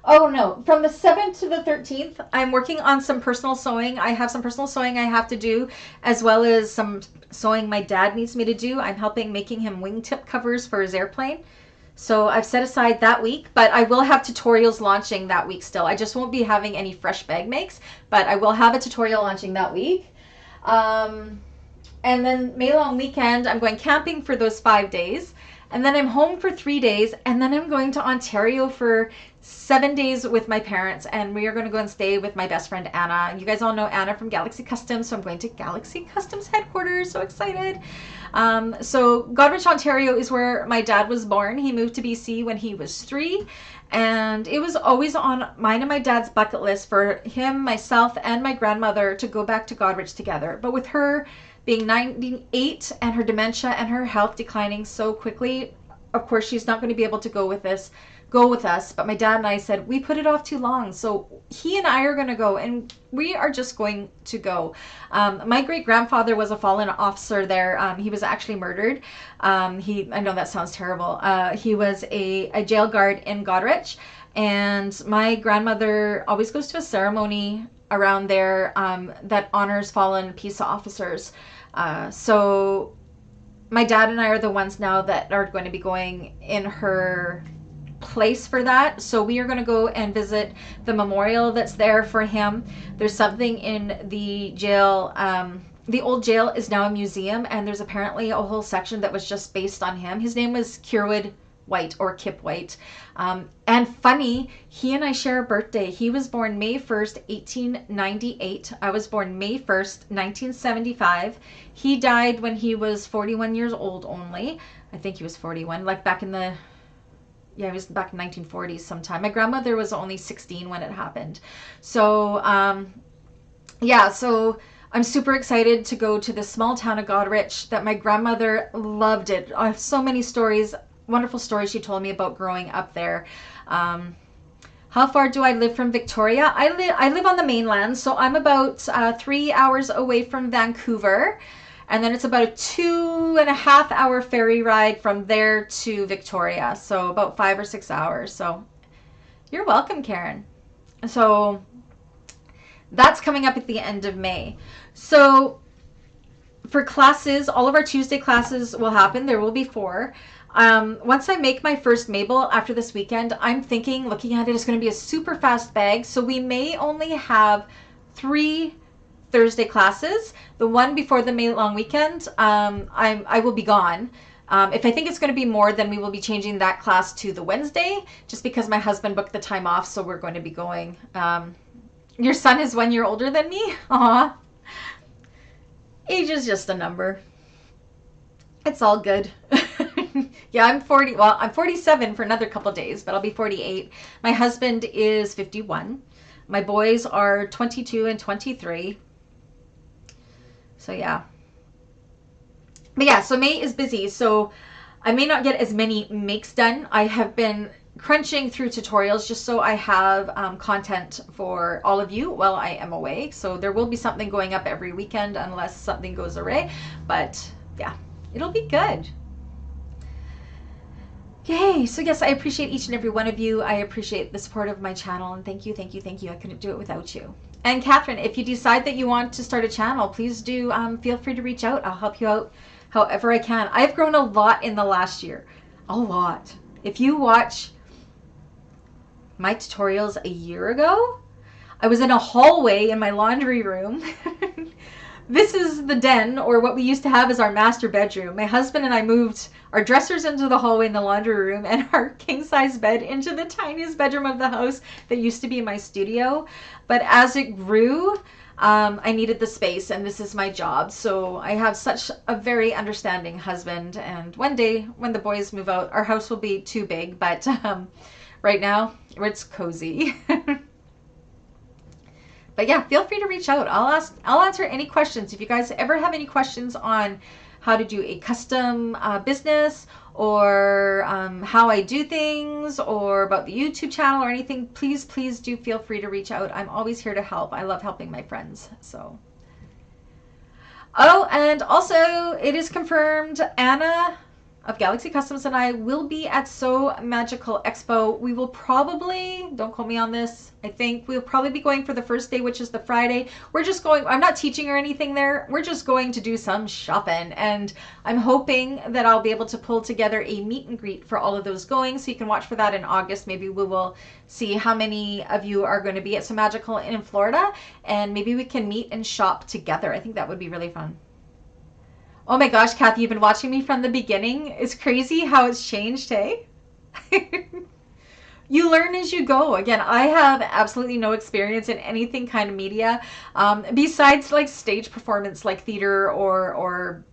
Oh no, from the 7th to the 13th, I'm working on some personal sewing. I have some personal sewing I have to do, as well as some sewing my dad needs me to do. I'm helping making him wingtip covers for his airplane. So I've set aside that week, but I will have tutorials launching that week still. I just won't be having any fresh bag makes, but I will have a tutorial launching that week. And then May long weekend, I'm going camping for those 5 days. And then I'm home for 3 days, and then I'm going to Ontario for 7 days with my parents, and we are going to go and stay with my best friend Anna. You guys all know Anna from Galaxy Customs, so I'm going to Galaxy Customs headquarters. So excited. So Goderich, Ontario is where my dad was born. He moved to BC when he was 3, and it was always on mine and my dad's bucket list for him, myself, and my grandmother to go back to Goderich together. But with her being 98 and her dementia and her health declining so quickly, of course she's not going to be able to go with us. But my dad and I said we put it off too long, so he and I are going to go, and we are just going to go. My great grandfather was a fallen officer there. He was actually murdered. I know that sounds terrible. He was a jail guard in Goderich, and my grandmother always goes to a ceremony around there that honors fallen peace officers. So my dad and I are the ones now that are going to be going in her place for that. So we are going to go and visit the memorial that's there for him. There's something in the jail. The old jail is now a museum, and there's apparently a whole section that was just based on him. His name was Kierwood White, or Kip White. And funny, he and I share a birthday. He was born May 1st, 1898. I was born May 1st, 1975. He died when he was 41 years old only. I think he was 41, like back in the, yeah, it was back in 1940s sometime. My grandmother was only 16 when it happened. So, yeah, so I'm super excited to go to this small town of Goderich that my grandmother loved it. I have so many stories, wonderful stories she told me about growing up there. How far do I live from Victoria? I live on the mainland, so I'm about 3 hours away from Vancouver, and then it's about a 2.5 hour ferry ride from there to Victoria, so about 5 or 6 hours. So you're welcome, Karen. So that's coming up at the end of May. So for classes, all of our Tuesday classes will happen. There will be 4. Once I make my first Mabel after this weekend, I'm thinking, looking at it, it's going to be a super fast bag. So we may only have 3 Thursday classes. The one before the May long weekend, I will be gone. If I think it's going to be more, then we will be changing that class to the Wednesday, just because my husband booked the time off. So we're going to be going. Your son is 1 year older than me. Aw. Age is just a number. It's all good. Yeah, I'm 40. Well, I'm 47 for another couple days, but I'll be 48. My husband is 51. My boys are 22 and 23. So yeah. But yeah, so May is busy. So I may not get as many makes done. I have been crunching through tutorials just so I have content for all of you while I am away. So there will be something going up every weekend unless something goes awry. But yeah, it'll be good. Yay! So yes, I appreciate each and every one of you. I appreciate the support of my channel, and thank you, thank you, thank you. I couldn't do it without you. And Catherine, if you decide that you want to start a channel, please do feel free to reach out. I'll help you out however I can. I've grown a lot in the last year. A lot. If you watch my tutorials a year ago, I was in a hallway in my laundry room. This is the den, or what we used to have as our master bedroom. My husband and I moved our dressers into the hallway in the laundry room and our king-size bed into the tiniest bedroom of the house that used to be my studio. But as it grew, I needed the space, and this is my job. So I have such a very understanding husband, and one day when the boys move out, our house will be too big, but right now it's cozy. But yeah, feel free to reach out. I'll answer any questions. If you guys ever have any questions on how to do a custom business, or how I do things, or about the YouTube channel or anything, please do feel free to reach out. I'm always here to help. I love helping my friends. So, oh, and also it is confirmed, Anna of Galaxy Customs and I will be at So Magical Expo. We will probably, don't quote me on this, I think we'll probably be going for the first day, which is the Friday. We're just going, I'm not teaching or anything there. We're just going to do some shopping, and I'm hoping that I'll be able to pull together a meet and greet for all of those going, so you can watch for that in August. Maybe we will see how many of you are going to be at So Magical in Florida, and maybe we can meet and shop together. I think that would be really fun. Oh my gosh, Kathy, you've been watching me from the beginning. It's crazy how it's changed, hey? You learn as you go. Again, I have absolutely no experience in anything kind of media, besides like stage performance, like theater or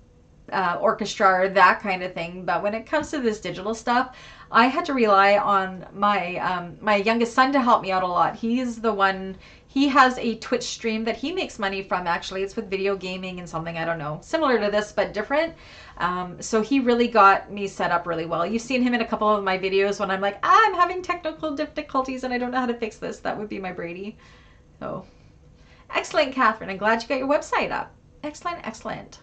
orchestra or that kind of thing. But when it comes to this digital stuff, I had to rely on my youngest son to help me out a lot. He's the one. He has a Twitch stream that he makes money from, actually. It's with video gaming and something, I don't know, similar to this but different. So he really got me set up really well. You've seen him in a couple of my videos when I'm like, I'm having technical difficulties and I don't know how to fix this. That would be my Brady. So excellent, Catherine. I'm glad you got your website up. Excellent, excellent.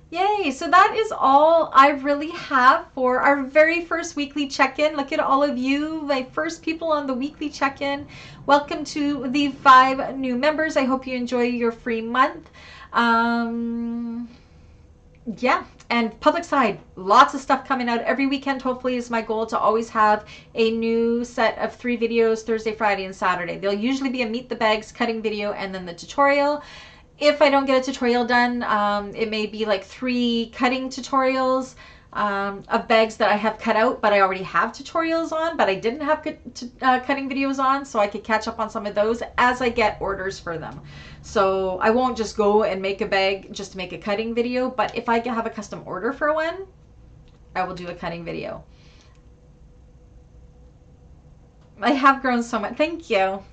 Yay, so that is all I really have for our very first weekly check-in. Look at all of you, my first people on the weekly check-in. Welcome to the 5 new members. I hope you enjoy your free month. Yeah, and public side, lots of stuff coming out every weekend. Hopefully is my goal to always have a new set of 3 videos, Thursday, Friday, and Saturday. There'll usually be a meet the bags cutting video and then the tutorial. If I don't get a tutorial done, it may be like 3 cutting tutorials of bags that I have cut out, but I already have tutorials on, but I didn't have cutting videos on, so I could catch up on some of those as I get orders for them. So I won't just go and make a bag just to make a cutting video, but if I have a custom order for one, I will do a cutting video. I have grown so much. Thank you.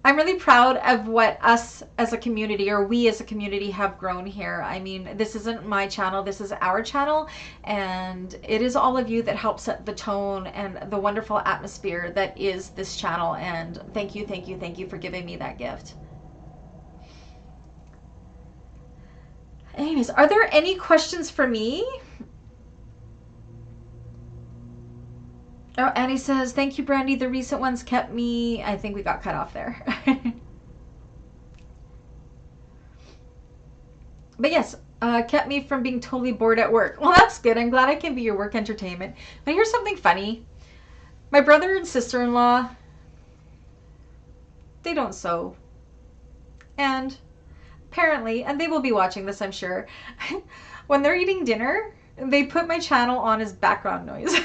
I'm really proud of what us as a community, or we as a community, have grown here. I mean, this isn't my channel, this is our channel, and it is all of you that help set the tone and the wonderful atmosphere that is this channel. And thank you, thank you, thank you for giving me that gift. Anyways, are there any questions for me? Oh, Annie says, thank you, Brandy. The recent ones kept me... I think we got cut off there. But yes, kept me from being totally bored at work. Well, that's good. I'm glad I can be your work entertainment. But here's something funny. My brother and sister-in-law, they don't sew. And apparently, and they will be watching this, I'm sure, when they're eating dinner, they put my channel on as background noise.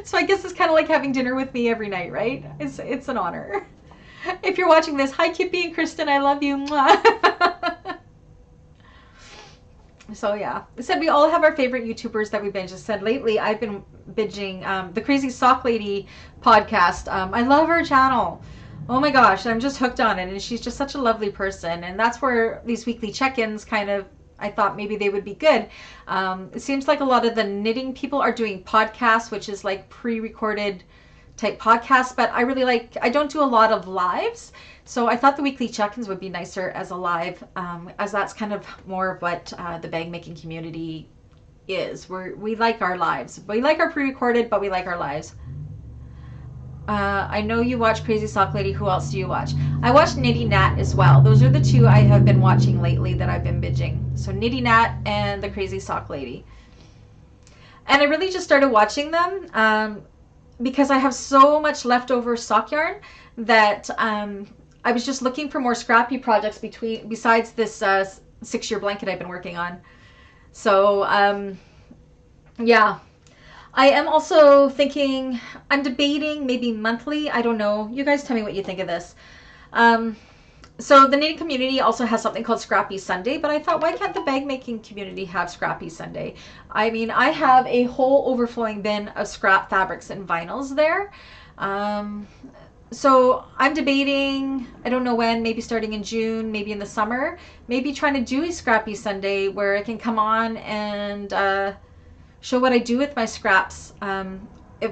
So I guess it's kind of like having dinner with me every night, right? It's an honor. If you're watching this, hi Kippy and Kristen, I love you. So yeah, I said we all have our favorite YouTubers that we binge. I said lately I've been binging the Crazy Sock Lady podcast. I love her channel. Oh my gosh, I'm just hooked on it, and she's just such a lovely person. And that's where these weekly check-ins kind of, I thought maybe they would be good. It seems like a lot of the knitting people are doing podcasts, which is like pre-recorded type podcasts, but I really like, I don't do a lot of lives. So I thought the weekly check-ins would be nicer as a live, as that's kind of more of what the bag making community is. We like our lives. We like our pre-recorded, but we like our lives. I know you watch Crazy Sock Lady. Who else do you watch? I watch Nitty Nat as well. Those are the two I have been watching lately that I've been binging. So Nitty Nat and the Crazy Sock Lady. And I really just started watching them because I have so much leftover sock yarn that I was just looking for more scrappy projects besides this 6-year blanket I've been working on. So yeah. I am also thinking, I'm debating maybe monthly. I don't know. You guys tell me what you think of this. So the knitting community also has something called Scrappy Sunday, but I thought, why can't the bag making community have Scrappy Sunday? I mean, I have a whole overflowing bin of scrap fabrics and vinyls there. So I'm debating, I don't know when, maybe starting in June, maybe in the summer, maybe trying to do a Scrappy Sunday where I can come on and show what I do with my scraps,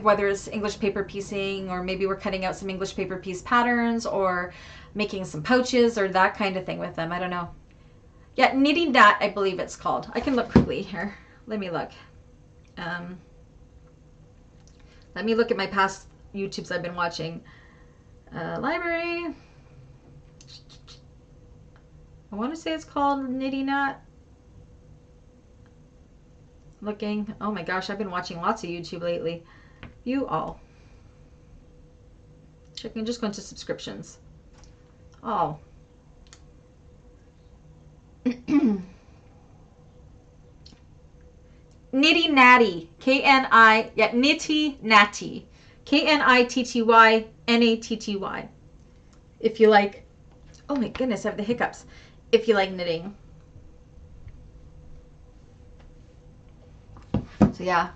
whether it's English paper piecing, or maybe we're cutting out some English paper piece patterns, or making some pouches, or that kind of thing with them. I don't know. Yeah, Knitting That, I believe it's called. I can look quickly here. Let me look. Let me look at my past YouTubes I've been watching. Library. I want to say it's called Knitting That. Looking. Oh my gosh, I've been watching lots of YouTube lately. You all. Checking, just going to subscriptions. Oh. Nitty Natty. K-N-I. Yeah, Nitty Natty. K-N-I-T-T-Y-N-A-T-T-Y. If you like. Oh my goodness, I have the hiccups. If you like knitting. So yeah.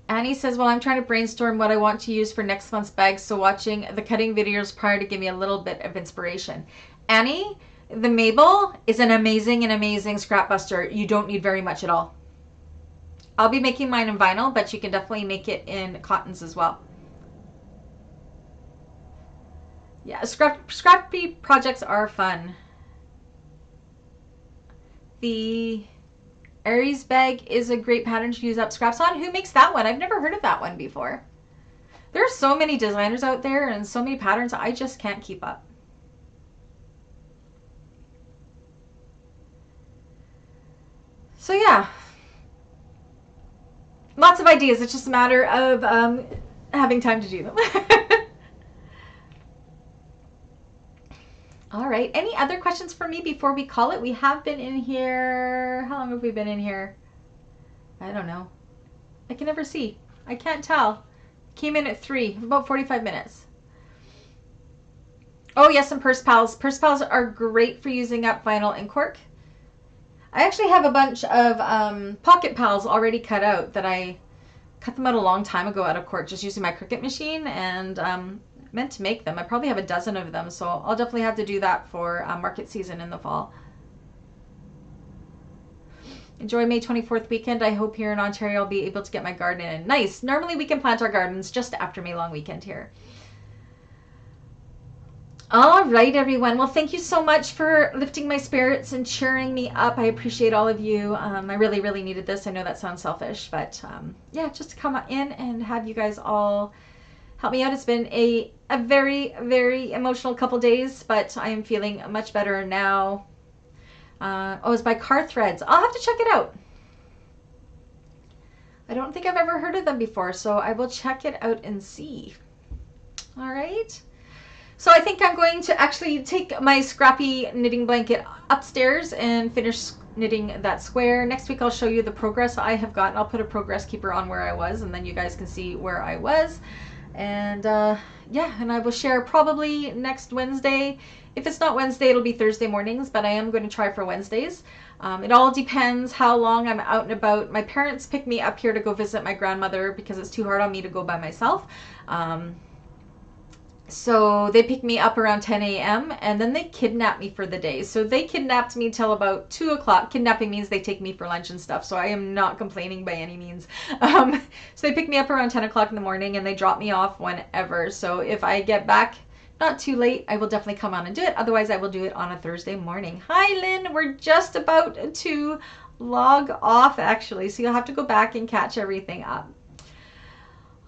Annie says, well, I'm trying to brainstorm what I want to use for next month's bags, so watching the cutting videos prior to give me a little bit of inspiration. Annie, the Mabel is an amazing scrap buster. You don't need very much at all. I'll be making mine in vinyl, but you can definitely make it in cottons as well. Yeah, scrappy projects are fun. The Aries bag is a great pattern to use up scraps on. Who makes that one? I've never heard of that one before. There are so many designers out there and so many patterns, I just can't keep up. So yeah, lots of ideas. It's just a matter of having time to do them. All right. Any other questions for me before we call it? We have been in here. How long have we been in here? I don't know. I can never see. I can't tell. Came in at 3, about 45 minutes. Oh, yes, and purse pals. Purse pals are great for using up vinyl and cork. I actually have a bunch of pocket pals already cut out that I cut them out a long time ago out of cork, just using my Cricut machine, and meant to make them. I probably have a dozen of them, so I'll definitely have to do that for market season in the fall. Enjoy May 24th weekend. I hope here in Ontario I'll be able to get my garden in. Nice. Normally we can plant our gardens just after May long weekend here. All right, everyone. Well, thank you so much for lifting my spirits and cheering me up. I appreciate all of you. I really needed this. I know that sounds selfish, but yeah, just to come in and have you guys all help me out. It's been a very emotional couple days, but I am feeling much better now. Oh, it's by Car Threads. I'll have to check it out. I don't think I've ever heard of them before, so I will check it out and see. All right. So I think I'm going to actually take my scrappy knitting blanket upstairs and finish knitting that square. Next week I'll show you the progress I have gotten. I'll put a progress keeper on where I was, and then you guys can see where I was. And yeah, and I will share probably next Wednesday. If it's not Wednesday, it'll be Thursday mornings, but I am going to try for Wednesdays. It all depends how long I'm out and about. My parents pick me up here to go visit my grandmother because it's too hard on me to go by myself. So they pick me up around 10 a.m. and then they kidnap me for the day. So they kidnapped me till about 2 o'clock. Kidnapping means they take me for lunch and stuff. So I am not complaining by any means. So they pick me up around 10 o'clock in the morning and they drop me off whenever. So if I get back not too late, I will definitely come on and do it. Otherwise, I will do it on a Thursday morning. Hi, Lynn. We're just about to log off, actually. So you'll have to go back and catch everything up.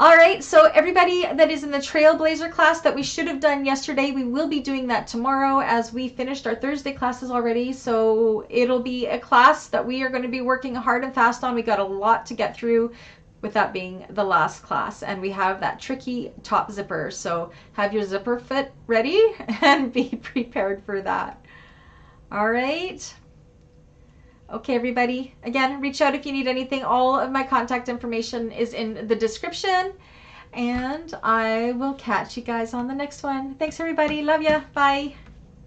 All right, so everybody that is in the Trailblazer class that we should have done yesterday, we will be doing that tomorrow as we finished our Thursday classes already. So it'll be a class that we are going to be working hard and fast on. We got a lot to get through with that being the last class. And we have that tricky top zipper. So have your zipper fit ready and be prepared for that. All right. Okay, everybody. Again, reach out if you need anything. All of my contact information is in the description. And I will catch you guys on the next one. Thanks, everybody. Love ya. Bye.